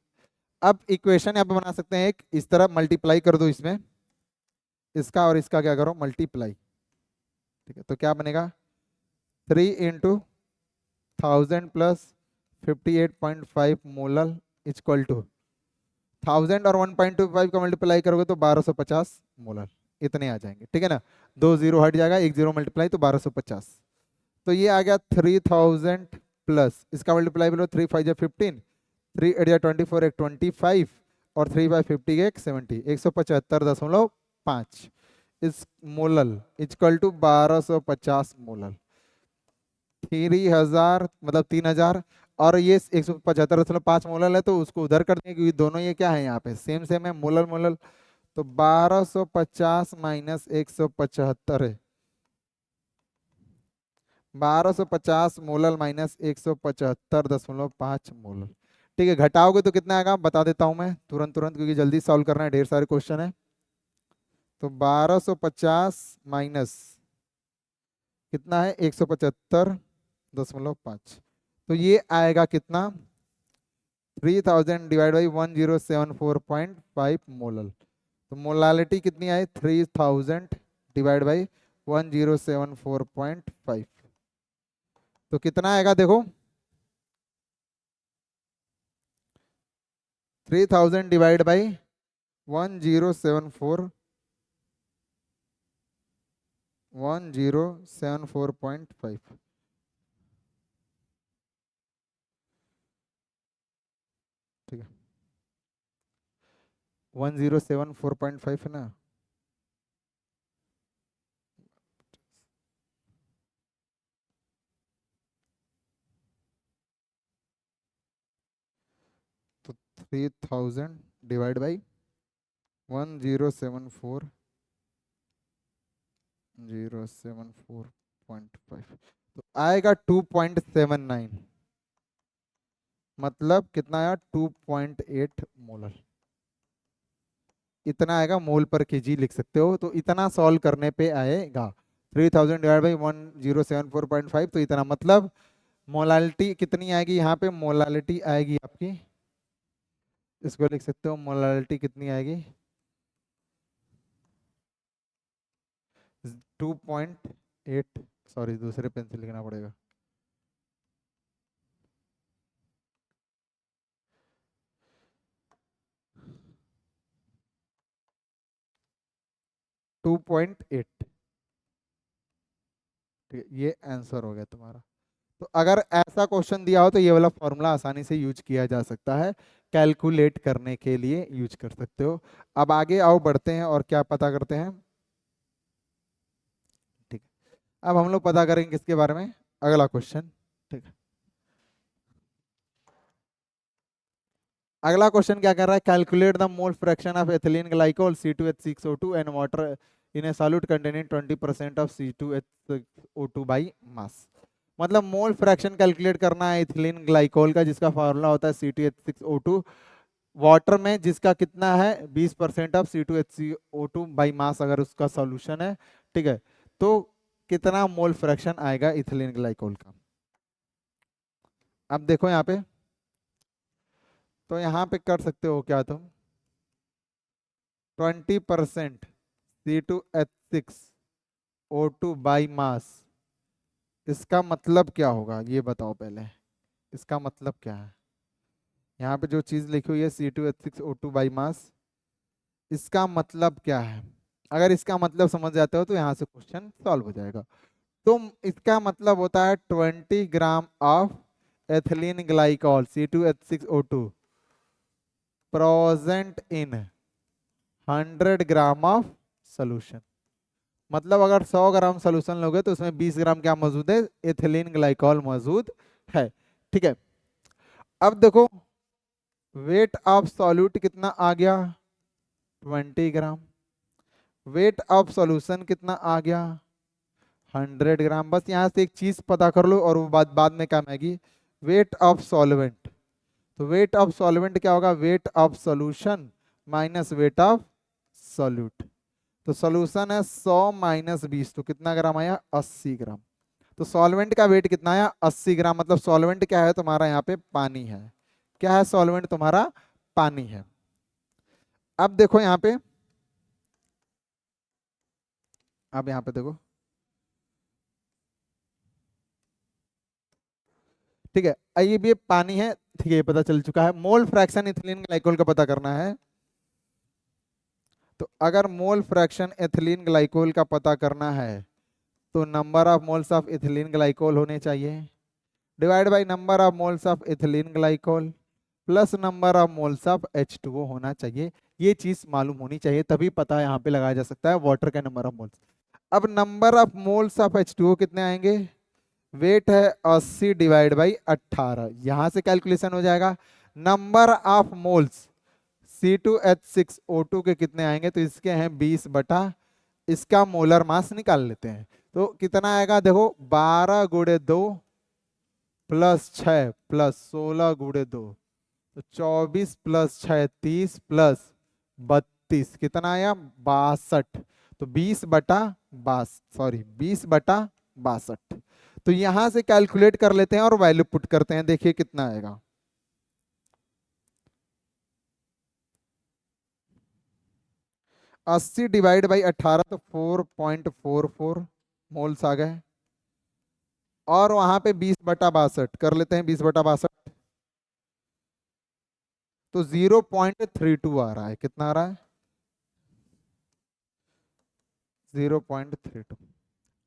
A: अब इक्वेशन यहाँ पे बना सकते हैं एक, इस तरह मल्टीप्लाई कर दो, इसमें इसका और इसका क्या करो? मल्टीप्लाई, ठीक है। तो क्या बनेगा? 3 into 1000 plus 58.5 molal equal to 1000 और 1.25 का मल्टीप्लाई करोगे तो 1250 मोलल, इतने आ जाएंगे, ठीक है ना। 2 जीरो हट जाएगा, 1 जीरो मल्टीप्लाई तो 1250। तो ये आ गया 3000 प्लस इसका मल्टीप्लाई बोलो, 3 5 जा 15, 3 8 जा 24, एक 25 और 3 5 50 एक 70, 175.5 इस मोलल इक्वल टू 1250 मोलल। 3000 मतलब 3000, और ये 175.5 मोलल है, तो उसको उधर कर देंगे क्योंकि दोनों ये क्या है, यहाँ पे सेम सेम है, मोलल मोलल। तो 1250 माइनस 175 है, 1250 मोलल माइनस 175.5 मोलल, ठीक है, घटाओगे तो कितना आएगा बता देता हूं मैं तुरंत तुरंत, क्योंकि जल्दी सॉल्व करना है, ढेर सारे क्वेश्चन है। तो 1250 माइनस कितना है 175.5, तो ये आएगा कितना 3000 डिवाइड बाई 1074.5 मोलल। तो मोलालिटी कितनी आई 3000 डिवाइड बाई 1074.5, तो कितना आएगा देखो 3000 डिवाइड बाई 1074.5, ठीक है 1074.5 है ना। तो 3000 डिवाइड बाई 1074.5, तो आएगा 2.79, मतलब कितना आया 2.8 मोलर, इतना आएगा मोल पर केजी लिख सकते हो। तो इतना सॉल्व करने पे आएगा 3000 डिवाइड बाई 1074.5, तो इतना मतलब मोलालिटी कितनी आएगी यहाँ पे, मोलालिटी आएगी आपकी, इसको लिख सकते हो मोलालिटी कितनी आएगी 2.8, सॉरी दूसरे पेन से लिखना पड़ेगा, 2.8, ठीक है ये आंसर हो गया तुम्हारा। तो अगर ऐसा क्वेश्चन दिया हो तो ये वाला फॉर्मूला आसानी से यूज किया जा सकता है, कैलकुलेट करने के लिए यूज कर सकते हो। अब आगे आओ बढ़ते हैं और क्या पता करते हैं, ठीक है अब हम लोग पता करेंगे किसके बारे में, अगला क्वेश्चन, ठीक है। अगला क्वेश्चन क्या कर रहा है, calculate the mole fraction of ethylene glycol C2H6O2 and water in A solute containing 20% of C2H6O2 by mass. मतलब मोल फ्रैक्शन कैलकुलेट करना है इथिलीन ग्लाइकोल का, जिसका फार्मूला होता है C2H6O2, वाटर में जिसका कितना है 20% ऑफ C2HCO2 बाई मास, अगर उसका सॉल्यूशन है, ठीक है, तो कितना मोल फ्रैक्शन आएगा इथिलीन ग्लाइकोल का। अब देखो यहाँ पे, तो यहाँ पे कर सकते हो क्या तुम 20% C2H6O2 बाई मास, इसका मतलब क्या होगा ये बताओ पहले, इसका मतलब क्या है, यहाँ पे जो चीज लिखी हुई है C2H6O2 बाई मास, इसका मतलब क्या है। अगर इसका मतलब समझ जाते हो तो यहाँ से क्वेश्चन सॉल्व हो जाएगा। तो इसका मतलब होता है 20 gram of ethylene glycol C2H6O2 present in 100 gram of solution. मतलब अगर 100 ग्राम सोल्यूशन लोगे तो उसमें 20 ग्राम क्या मौजूद है, एथिलीन ग्लाइकॉल मौजूद है, ठीक है। अब देखो वेट ऑफ सॉल्यूट कितना आ गया 20 ग्राम, वेट ऑफ सॉल्यूशन कितना आ गया 100 ग्राम। बस यहाँ से एक चीज पता कर लो और वो बाद में काम आएगी, वेट ऑफ सॉल्वेंट। तो वेट ऑफ सॉल्वेंट क्या होगा, weight of solution minus weight of solute. तो सॉल्यूशन है 100 माइनस 20, तो कितना ग्राम आया 80 ग्राम। तो सॉल्वेंट का वेट कितना आया 80 ग्राम, मतलब सॉल्वेंट क्या है तुम्हारा यहाँ पे पानी है, क्या है सॉल्वेंट तुम्हारा पानी है। अब देखो यहाँ पे, अब यहाँ पे देखो, ठीक है ये पानी है, ठीक है ये पता चल चुका है। मोल फ्रैक्शन इथिलीन ग्लाइकोल का पता करना है, तो अगर मोल फ्रैक्शन एथिलीन ग्लाइकोल का पता करना है तो number of moles of ethylene glycol होने चाहिए divide by number of moles of ethylene glycol plus number of moles of H2O होना चाहिए। ये चीज मालूम होनी चाहिए, तभी पता यहाँ पे लगाया जा सकता है वाटर का नंबर ऑफ मोल्स। अब number of moles of H2O कितने आएंगे, वेट है 80 डिवाइड बाई 18, यहां से कैलकुलेशन हो जाएगा। नंबर ऑफ मोल्स C2H6O2 के कितने आएंगे, तो इसके हैं 20 बटा इसका मोलर मास निकाल लेते हैं। तो कितना आएगा देखो 12 गुणे 2 प्लस 6 प्लस 16 गुणे 2, तो 24 प्लस 6 30 प्लस 32 कितना आया 62। तो 20/62। तो यहां से कैलकुलेट कर लेते हैं और वैल्यू पुट करते हैं, देखिए कितना आएगा। 80 डिवाइड बाई 18 तो 4.44 मोल्स आ गए। और वहां पे 20/62 कर लेते हैं, 20/62 तो 0.32 आ रहा है। कितना आ रहा है 0.32।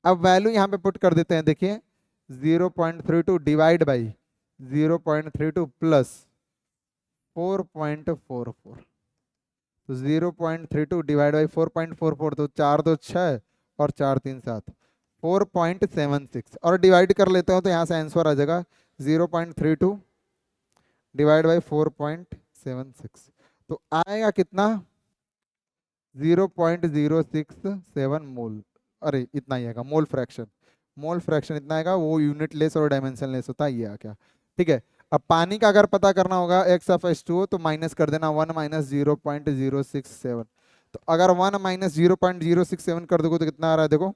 A: अब वैल्यू यहाँ पे पुट कर देते हैं, देखिए 0.32 डिवाइड बाई 0.32 प्लस 4.44। तो 0.32 डिवाइड बाई 4.44 तो 4 2 6 और 4 3 7 4.76। और डिवाइड कर लेते हो तो यहाँ से आंसर आ जाएगा 0.32 डिवाइड बाई 4.76। तो आएगा कितना 0.067 मोल। अरे इतना ही आएगा मोल फ्रैक्शन। मोल फ्रैक्शन इतना आएगा, वो यूनिट लेस और डायमेंशन लेस होता है, ये आ क्या। ठीक है, अब पानी का अगर पता करना होगा एक्स ऑफ H2O तो माइनस कर देना 1 माइनस 0.067। तो अगर 1 माइनस 0.067 कर दोगे तो कितना आ रहा है देखो,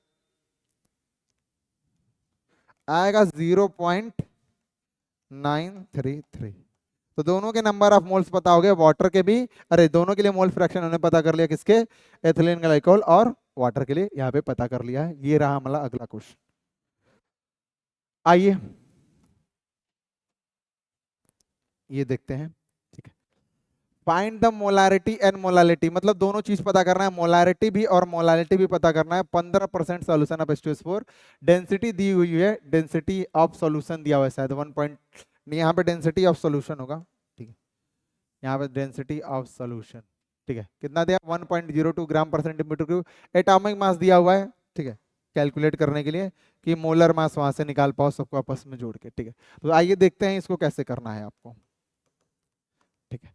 A: आएगा 0.933। तो दोनों के नंबर ऑफ मोल्स पता हो गए, वाटर के भी। अरे दोनों के लिए मोल फ्रैक्शन हमने पता कर लिया, किसके एथिलीन ग्लाइकोल और वाटर के लिए यहाँ पे पता कर लिया है। ये रहा हमारा अगला क्वेश्चन। आइए ये देखते हैं। ठीक है, find the molarity and molality, मतलब दोनों चीज पता करना है, मोलारिटी भी और मोलालिटी भी पता करना है। 15% सोल्यूशन ऑफ H2SO4। डेंसिटी दी हुई है, डेंसिटी ऑफ सोल्यूशन दिया हुआ है शायद 1 पॉइंट, नहीं यहाँ पे डेंसिटी ऑफ सोल्यूशन होगा। ठीक है, यहाँ पे डेंसिटी ऑफ सोल्यूशन, ठीक है, कितना दिया 1.02 ग्राम per centimetre cube. Atomic mass दिया हुआ है, ठीक है, कैलकुलेट करने के लिए कि मोलर मास वहां से निकाल पाओ सबको आपस में जोड़ के। ठीक है, तो आइए देखते हैं इसको कैसे करना है आपको। ठीक है,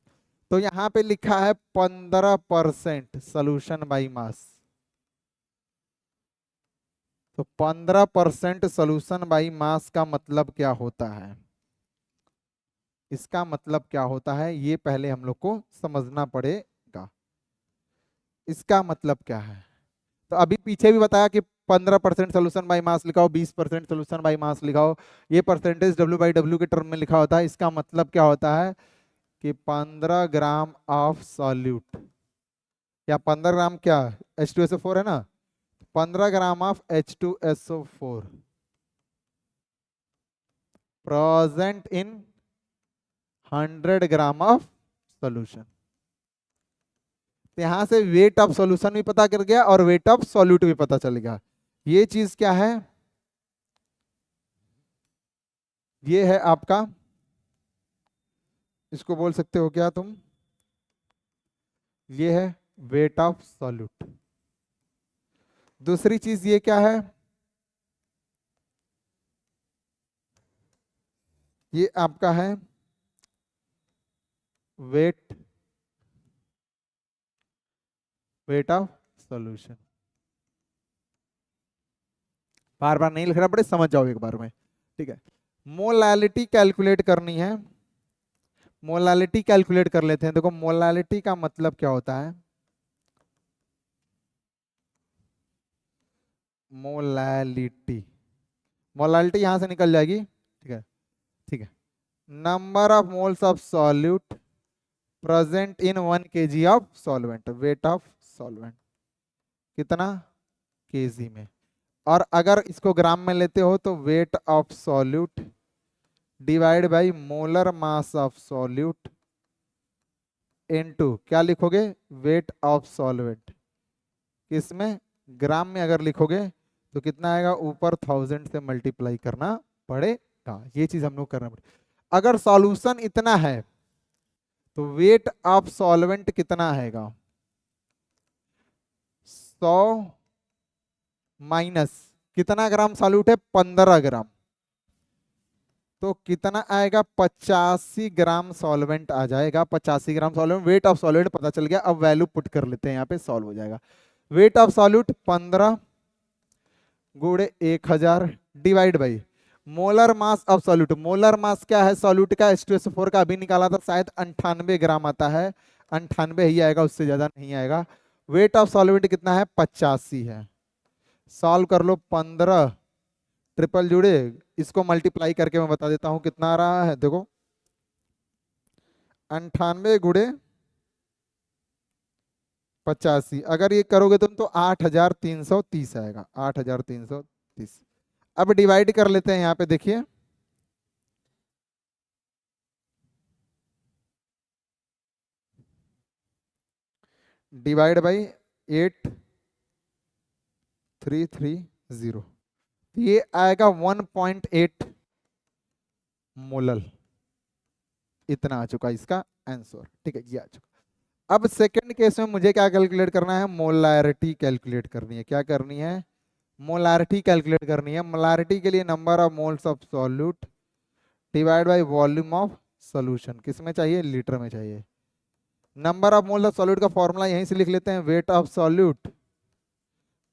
A: तो यहाँ पे लिखा है 15% सोल्यूशन बाई मास। तो 15% सोल्यूशन बाई मास का मतलब क्या होता है, इसका मतलब क्या होता है ये पहले हम लोग को समझना पड़ेगा। इसका मतलब क्या है, तो अभी पीछे भी बताया कि 15% सोल्यूशन बाई मास लिखाओ, 20% सोल्यूशन बाई मास लिखाओ, ये परसेंटेज W/W के टर्म में लिखा होता है। इसका मतलब क्या होता है कि 15 ग्राम ऑफ सॉल्यूट, या 15 ग्राम क्या H2SO4 है ना, 15 gram of H2SO4 present in 100 gram of solution. यहां से वेट ऑफ सॉल्यूशन भी पता कर गया और वेट ऑफ सॉल्यूट भी पता चल गया। ये चीज क्या है, ये है आपका, इसको बोल सकते हो क्या तुम, ये है वेट ऑफ सॉल्यूट। दूसरी चीज ये क्या है, ये आपका है वेट, वेट ऑफ सॉल्यूशन। बार बार नहीं लिखना पड़े, समझ जाओ एक बार में। ठीक है, मोलालिटी कैलकुलेट करनी है, मोलालिटी कैलकुलेट कर लेते हैं। देखो मोलालिटी का मतलब क्या होता है, मोलालिटी, मोलालिटी यहां से निकल जाएगी। ठीक है, ठीक है, number of moles of solute present in 1 kg of solvent, wait of solvent कितना केजी में। और अगर इसको ग्राम में लेते हो तो weight of solute divide by molar mass of solute into क्या लिखोगे, वेट ऑफ सॉल्वेंट। किसमें, ग्राम में अगर लिखोगे तो कितना आएगा, ऊपर 1000 से मल्टीप्लाई करना पड़ेगा। ये चीज हम लोग करना पड़ेगा। अगर सॉल्यूशन इतना है तो वेट ऑफ सॉल्वेंट कितना आएगा, 100 माइनस कितना ग्राम सॉल्यूट है 15 ग्राम, तो कितना आएगा 85 ग्राम सॉल्वेंट आ जाएगा। 85 ग्राम सॉल्वेंट, वेट ऑफ सॉल्वेंट पता चल गया। अब वैल्यू पुट कर लेते हैं, यहाँ पे सॉल्व हो जाएगा। वेट ऑफ सॉल्यूट 15 गुणे 1000 divide by, molar mass of solute, molar mass क्या है सॉल्यूट का, H2SO4 का अभी निकाला था, शायद 98 ग्राम आता है, 98 ही आएगा, उससे ज्यादा नहीं आएगा। वेट ऑफ सॉल्वेंट कितना है, 85 है। सॉल्व कर लो, 15 ट्रिपल जुड़े, इसको मल्टीप्लाई करके मैं बता देता हूं कितना आ रहा है। देखो 98 गुड़े 85, अगर ये करोगे तुम तो 8330 आएगा, 8330। अब डिवाइड कर लेते हैं, यहाँ पे देखिए डिवाइड बाई 8330, ये आएगा 1.8 मोलल, इतना आ चुका इसका आंसर। ठीक है, ये आ चुका। अब सेकंड केस में मुझे क्या कैलकुलेट करना है, मोलारिटी कैलकुलेट करनी है। क्या करनी है, मोलारिटी कैलकुलेट करनी है। मोलारिटी के लिए number of moles of solute divide by volume of solution, किस में चाहिए, लीटर में चाहिए। Number of mole of solute का फॉर्मूला यहीं से लिख लेते हैं, वेट ऑफ सॉल्यूट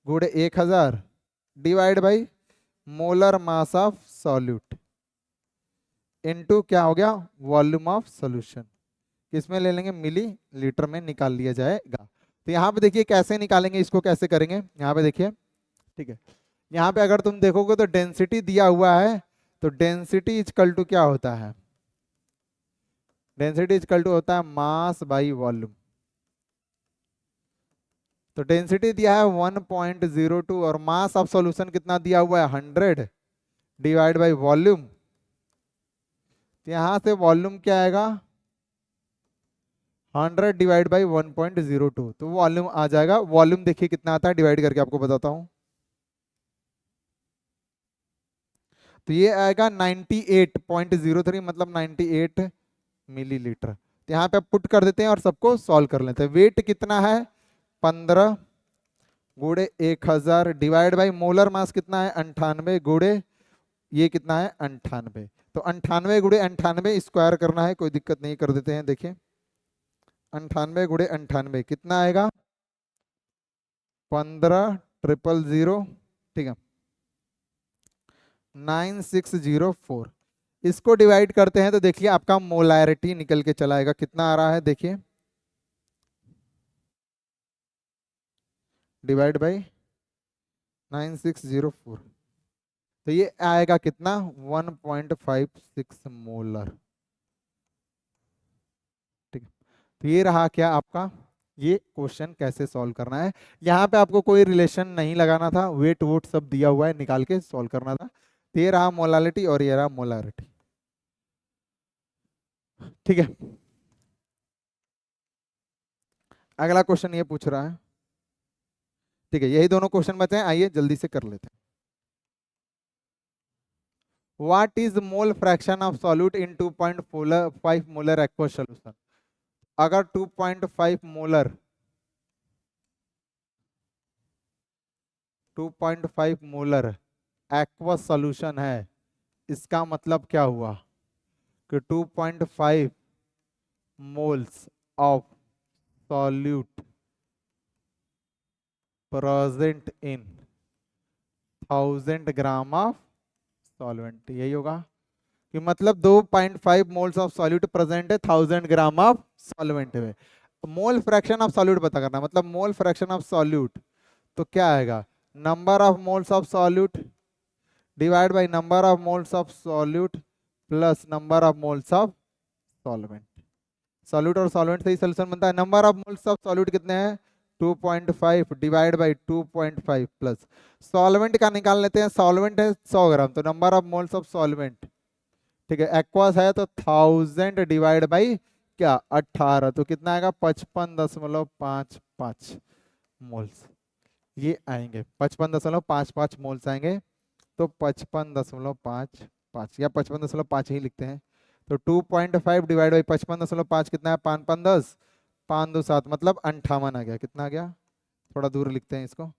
A: गुड़े 1000 divide by molar mass of solute into क्या हो गया, वॉल्यूम ऑफ सॉल्यूशन। किसमें ले लेंगे, मिली लीटर में निकाल लिया जाएगा। तो यहाँ पे देखिए कैसे निकालेंगे, इसको कैसे करेंगे, यहाँ पे देखिए। ठीक है, यहाँ पे अगर तुम देखोगे तो डेंसिटी दिया हुआ है, तो डेंसिटी इक्वल टू क्या होता है, डेंसिटी इक्वल टू होता है मास बाई वॉल्यूम। तो डेंसिटी दिया है 1.02 और मास ऑफ सॉल्यूशन कितना दिया हुआ है 100 डिवाइड बाई वॉल्यूम। यहां से वॉल्यूम क्या आएगा 100 डिवाइड बाई 1.02, तो वॉल्यूम आ जाएगा। वॉल्यूम देखिए कितना आता है, डिवाइड करके आपको बताता हूं। तो ये आएगा 98.03, मतलब 98 मिलीलीटर। तो यहाँ पे आप पुट कर देते हैं और सबको सॉल्व कर लेते हैं। वेट कितना है 15 गुड़े 1000 डिवाइड बाई मोलर मास कितना है 98 गुड़े ये कितना है 98। तो 98 गुड़े 98 स्क्वायर करना है, कोई दिक्कत नहीं, कर देते हैं। देखिए 98 गुड़े 98 कितना आएगा 15000, ठीक है 9604। इसको डिवाइड करते हैं तो देखिए आपका मोलैरिटी निकल के चला आएगा, कितना आ रहा है देखिए, डिवाइड बाई 9604, तो ये आएगा कितना 1.56 मोलर। ठीक है, तो ये रहा क्या आपका, ये क्वेश्चन कैसे सॉल्व करना है। यहाँ पे आपको कोई रिलेशन नहीं लगाना था, वेट वोट सब दिया हुआ है, निकाल के सॉल्व करना था। तो ये रहा मोलालिटी और ये रहा मोलारिटी। ठीक है, अगला क्वेश्चन ये पूछ रहा है। ठीक है, यही दोनों क्वेश्चन बचे हैं, आइए जल्दी से कर लेते हैं। What is mole fraction of solute in 2.5 molar aqueous solution. अगर 2.5 मोलर 2.5 मोलर एक्वस सॉल्यूशन है, इसका मतलब क्या हुआ कि 2.5 moles of solute present in 1000 gram of solvent, यही होगा कि मतलब 2.5 मोल्स ऑफ सॉल्यूट प्रेजेंट है 1000 ग्राम ऑफ सॉल्वेंट में। मोल फ्रैक्शन ऑफ सॉल्यूट पता करना, मतलब मोल फ्रैक्शन ऑफ सॉल्यूट तो क्या आएगा, number of moles of solute divide by number of moles of solute plus number of moles of solvent. Solute और solvent से ही solution बनता है। Number of moles of solute कितने हैं 2.5 डिवाइड बाई 2.5 प्लस सॉल्वेंट का निकाल लेते हैं। सॉल्वेंट है 100 ग्राम, तो number of moles of solvent, ठीक है एक्वास है तो 1000 डिवाइड बाई क्या 18, तो कितना आएगा 55.55 मोल्स ये आएंगे, 55.55 मोल्स आएंगे। तो 55.55 या 55.5 ही लिखते हैं। तो 2.5 डिवाइड बाई 55.5 कितना है 5 5 10 5 2 7, मतलब 58 आ गया। कितना आ गया, थोड़ा दूर लिखते हैं इसको,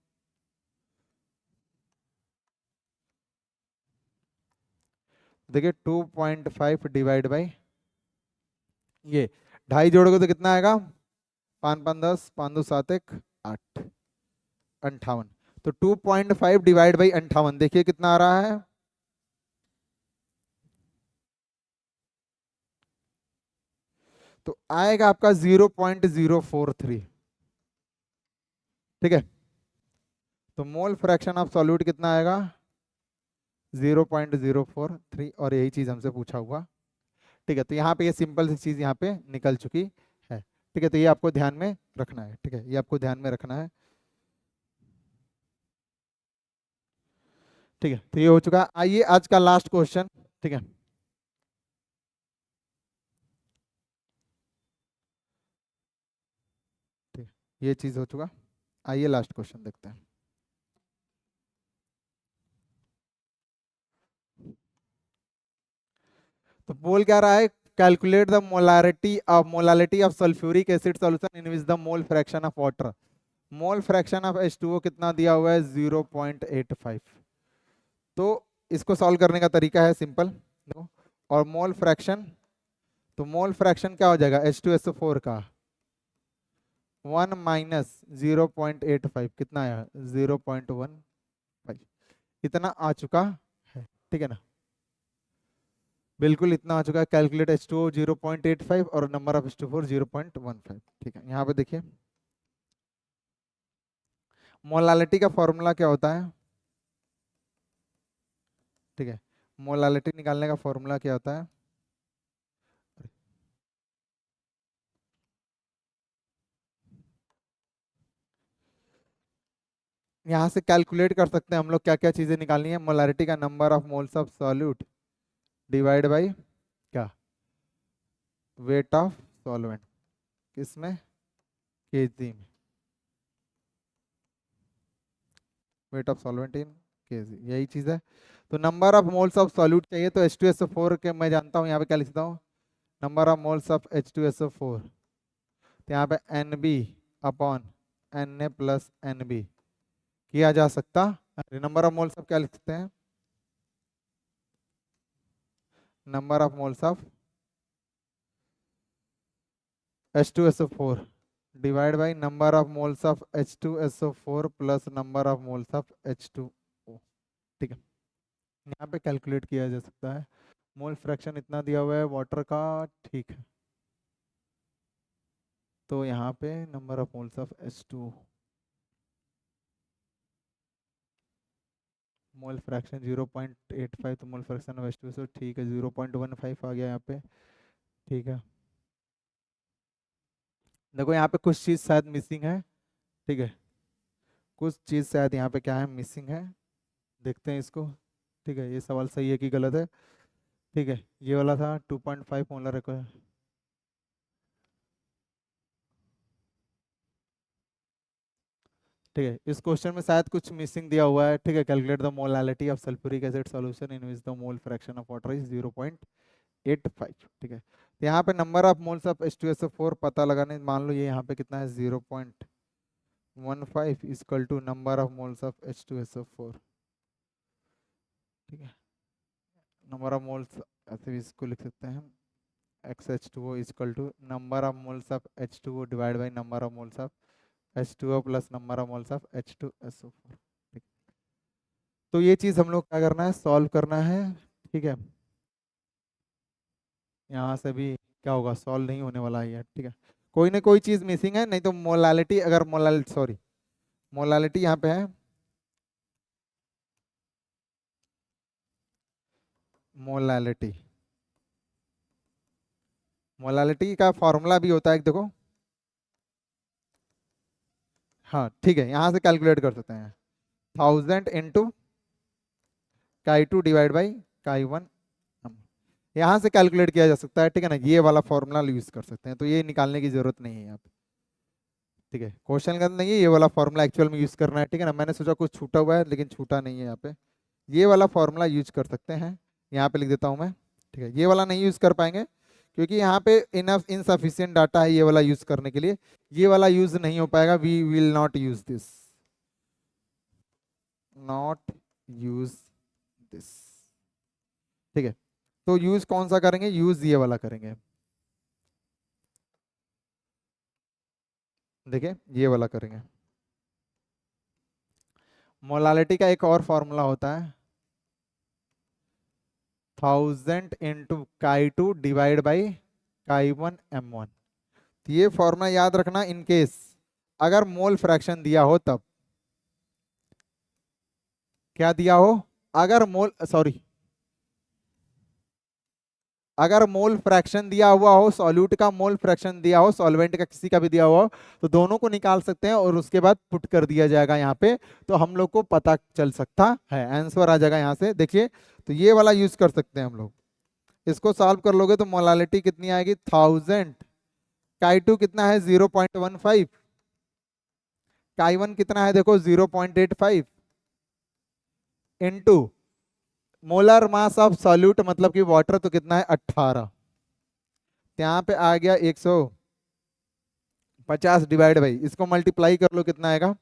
A: देखिए 2.5 डिवाइड बाई ये ढाई जोड़ोगे तो कितना आएगा 5 5 10 5 2 7 1 8 58। तो 2.5 डिवाइड बाई 58 देखिए कितना आ रहा है तो आएगा आपका 0.043। ठीक है, तो मोल फ्रैक्शन ऑफ सॉल्यूट कितना आएगा? 0.043, और यही चीज हमसे पूछा हुआ। ठीक है, तो यहाँ पे ये सिंपल सी चीज यहाँ पे निकल चुकी है। ठीक है, तो ये आपको ध्यान में रखना है। ठीक है, ये आपको ध्यान में रखना है। ठीक है, तो ये हो चुका। आइए आज का लास्ट क्वेश्चन। ठीक है, ठीक है, ये चीज हो चुका। आइए लास्ट क्वेश्चन देखते हैं। तो बोल क्या रहा है? Calculate the molality of sulphuric acid solution in which the mole fraction of water. Mole fraction of H2O कितना दिया हुआ है? 0.85। तो इसको सॉल्व करने का तरीका है सिंपल। देखो, और मोल फ्रैक्शन, तो मोल फ्रैक्शन क्या हो जाएगा H2SO4 का? 1 माइनस 0.85 कितना आया? 0.15। इतना आ चुका है। ठीक है ना, बिल्कुल इतना आ चुका है। कैलकुलेट H2O 0.85 और नंबर ऑफ H2O 0.15। ठीक है, यहाँ पे देखिए मोलालिटी का फॉर्मूला क्या होता है? ठीक है, मोलालिटी निकालने का फॉर्मूला क्या होता है? यहाँ से कैलकुलेट कर सकते हैं हम लोग क्या क्या चीजें निकालनी है। मोलारिटी का number of moles of solute divide by क्या? Weight of solvent. किसमें? केजी में। Weight of solvent in KG, यही चीज है। तो number of moles of solute चाहिए, तो H2SO4 के मैं जानता हूँ यहाँ पे क्या लिखता हूँ, number of moles of H2SO4। तो यहाँ पे NB upon Na plus NB किया जा सकता। नंबर ऑफ मोल्स ऑफ क्या लिख सकते हैं? Number of moles of H2SO4 divide by number of moles of H2SO4 plus number of moles of H2O। ठीक है, यहाँ पे कैलकुलेट किया जा सकता है। मोल फ्रैक्शन इतना दिया हुआ है वाटर का। ठीक है, तो यहाँ पे number of moles of H2, mole fraction 0.85, तो मोल फ्रैक्शन ऑफ H2SO ठीक है 0.15 आ गया यहाँ पे। ठीक है, देखो यहाँ पे कुछ चीज़ शायद मिसिंग है। ठीक है, कुछ चीज़ शायद यहाँ पे क्या है, मिसिंग है। देखते हैं इसको। ठीक है, ये सवाल सही है कि गलत है? ठीक है, ये वाला था 2.5 मोलर रिक्वायर। ठीक है, इस क्वेश्चन में शायद कुछ मिसिंग दिया हुआ है। ठीक है, calculate the molality of sulphuric acid solution in which the mole fraction of water is 0.85। ठीक है, तो यहाँ पे number of moles of H2SO4 पता लगाने, मान लो ये यहाँ पे कितना है 0.15 equal to number of moles of H2SO4। ठीक है, नंबर ऑफ मोल्स ऐसे भी इसको लिख सकते हैं, XH2O equal to number of moles of H2O divide by number of moles of H2O plus number of moles of H2SO4। ठीक, तो ये चीज़ हम लोग क्या करना है, सॉल्व करना है। ठीक है, यहाँ से भी क्या होगा, सॉल्व नहीं होने वाला है ये। ठीक है, कोई ना कोई चीज़ मिसिंग है, नहीं तो मोलालिटी, अगर मोलालिटी सॉरी मोलालिटी यहाँ पे है, मोलालिटी, मोलालिटी का फॉर्मूला भी होता है एक, देखो। हाँ ठीक है, यहाँ से कैलकुलेट कर सकते हैं 1000 into Chi2 divide by Chi1। यहाँ से कैलकुलेट किया जा सकता है। ठीक है ना, ये वाला फॉर्मूला यूज कर सकते हैं, तो ये निकालने की जरूरत नहीं है यहाँ पे। ठीक है, क्वेश्चन का नहीं है, ये वाला फॉर्मूला एक्चुअल में यूज करना है। ठीक है ना, मैंने सोचा कुछ छूटा हुआ है, लेकिन छूटा नहीं है यहाँ पे। ये वाला फॉर्मूला यूज कर सकते हैं, यहाँ पे लिख देता हूँ मैं। ठीक है, ये वाला नहीं यूज कर पाएंगे क्योंकि यहाँ पे इनफ इनसफिशियंट डाटा है ये वाला यूज करने के लिए। ये वाला यूज नहीं हो पाएगा, we will not use this, not use this. ठीक है, तो यूज कौन सा करेंगे, यूज ये वाला करेंगे। देखिए ये वाला करेंगे। मोलालिटी का एक और फॉर्मूला होता है 1000 into Chi2 divide by Chi1 M1। तो ये फॉर्मूला याद रखना इन केस अगर मोल फ्रैक्शन दिया हो तब। क्या दिया हो? अगर मोल सॉरी अगर मोल फ्रैक्शन दिया हुआ हो, सॉल्यूट का मोल फ्रैक्शन दिया हो, सॉल्वेंट का किसी का भी दिया हुआ हो, तो दोनों को निकाल सकते हैं और उसके बाद पुट कर दिया जाएगा यहाँ पे, तो हम लोग को पता चल सकता है, आंसर आ जाएगा यहाँ से। देखिए तो ये वाला यूज कर सकते हैं हम लोग। इसको सॉल्व कर लोगे तो मोलालिटी कितनी आएगी? 1000। काई2 कितना है? 0.15। काई1 कितना है? देखो 0.85 into molar mass of solute मतलब कि वाटर, तो कितना है? 18। यहाँ पे आ गया 150 डिवाइड बाई, इसको मल्टीप्लाई कर लो, कितना आएगा?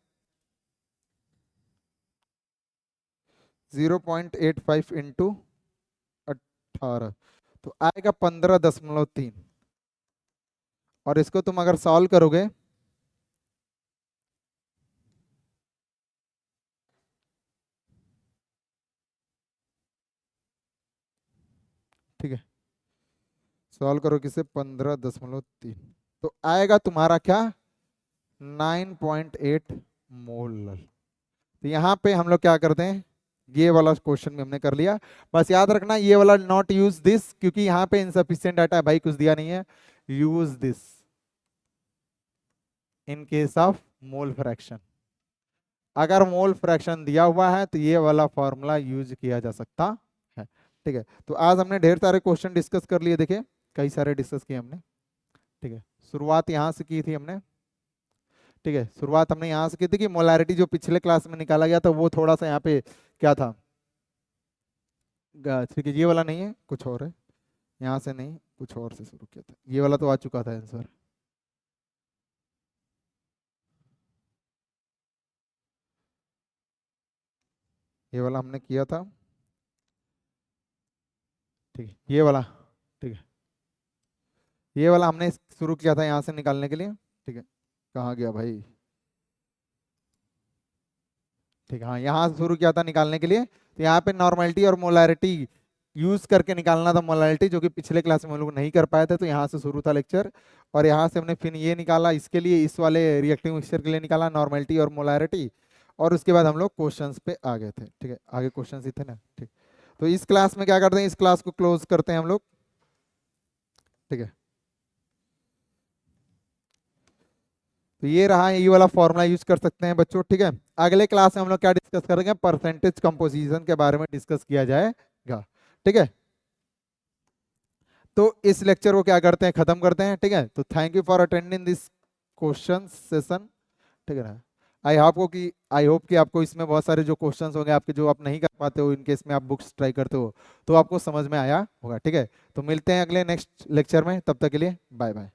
A: 0.85 इंटू 18, तो आएगा 15.3। और इसको तुम अगर सॉल्व करोगे ठीक है, सॉल्व करो किसे? 15.3, तो आएगा तुम्हारा क्या? 9.8 मोल। तो यहाँ पे हम लोग क्या करते हैं, ये वाला क्वेश्चन में हमने कर लिया। बस याद रखना ये वाला नॉट यूज दिस, क्योंकि यहाँ पे इनसफिशिएंट डाटा है भाई, कुछ दिया नहीं है। Use this in case of mole fraction. अगर मोल फ्रैक्शन दिया हुआ है तो ये वाला फॉर्मूला यूज किया जा सकता है। ठीक है, तो आज हमने ढेर सारे क्वेश्चन डिस्कस कर लिए, देखिए कई सारे डिस्कस किए हमने। ठीक है, शुरुआत यहाँ से की थी हमने। ठीक है, शुरुआत हमने यहाँ से की थी कि मोलारिटी जो पिछले क्लास में निकाला गया था वो थोड़ा सा यहाँ पे क्या था, ठीक है, ये वाला नहीं है, कुछ और है। यहाँ से नहीं, कुछ और से शुरू किया था, ये वाला तो आ चुका था आंसर। ये वाला हमने किया था। ठीक है, ये वाला। ठीक है, ये वाला हमने शुरू किया था यहाँ से निकालने के लिए। ठीक है, कहाँ गया भाई? ठीक है, हाँ यहाँ से शुरू किया था निकालने के लिए। तो यहाँ पे नॉर्मलिटी और मोलारिटी यूज करके निकालना था मोलारिटी, जो कि पिछले क्लास में हम लोग नहीं कर पाए थे, तो यहाँ से शुरू था लेक्चर। और यहाँ से हमने फिर ये निकाला, इसके लिए इस वाले रिएक्टिव मिक्सचर के लिए निकाला नॉर्मलिटी और मोलारिटी। और उसके बाद हम लोग क्वेश्चंस पे आ गए थे। ठीक है, आगे क्वेश्चंस ही थे ना। ठीक, तो इस क्लास में क्या करते हैं, इस क्लास को क्लोज करते हैं हम लोग। ठीक है, तो ये रहा, ये वाला फॉर्मूला यूज कर सकते हैं बच्चों। ठीक है, अगले क्लास में हम लोग क्या डिस्कस करेंगे, परसेंटेज कंपोजिशन के बारे में डिस्कस किया जाएगा। ठीक है, तो इस लेक्चर को क्या करते हैं, खत्म करते हैं। ठीक है, तो thank you for attending this question session. ठीक है ना, आई होप कि आपको इसमें बहुत सारे जो क्वेश्चंस होंगे आपके, जो आप नहीं कर पाते हो, इनकेस में आप बुक्स ट्राई करते हो, तो आपको समझ में आया होगा। ठीक है, तो मिलते हैं अगले नेक्स्ट लेक्चर में, तब तक के लिए बाय बाय।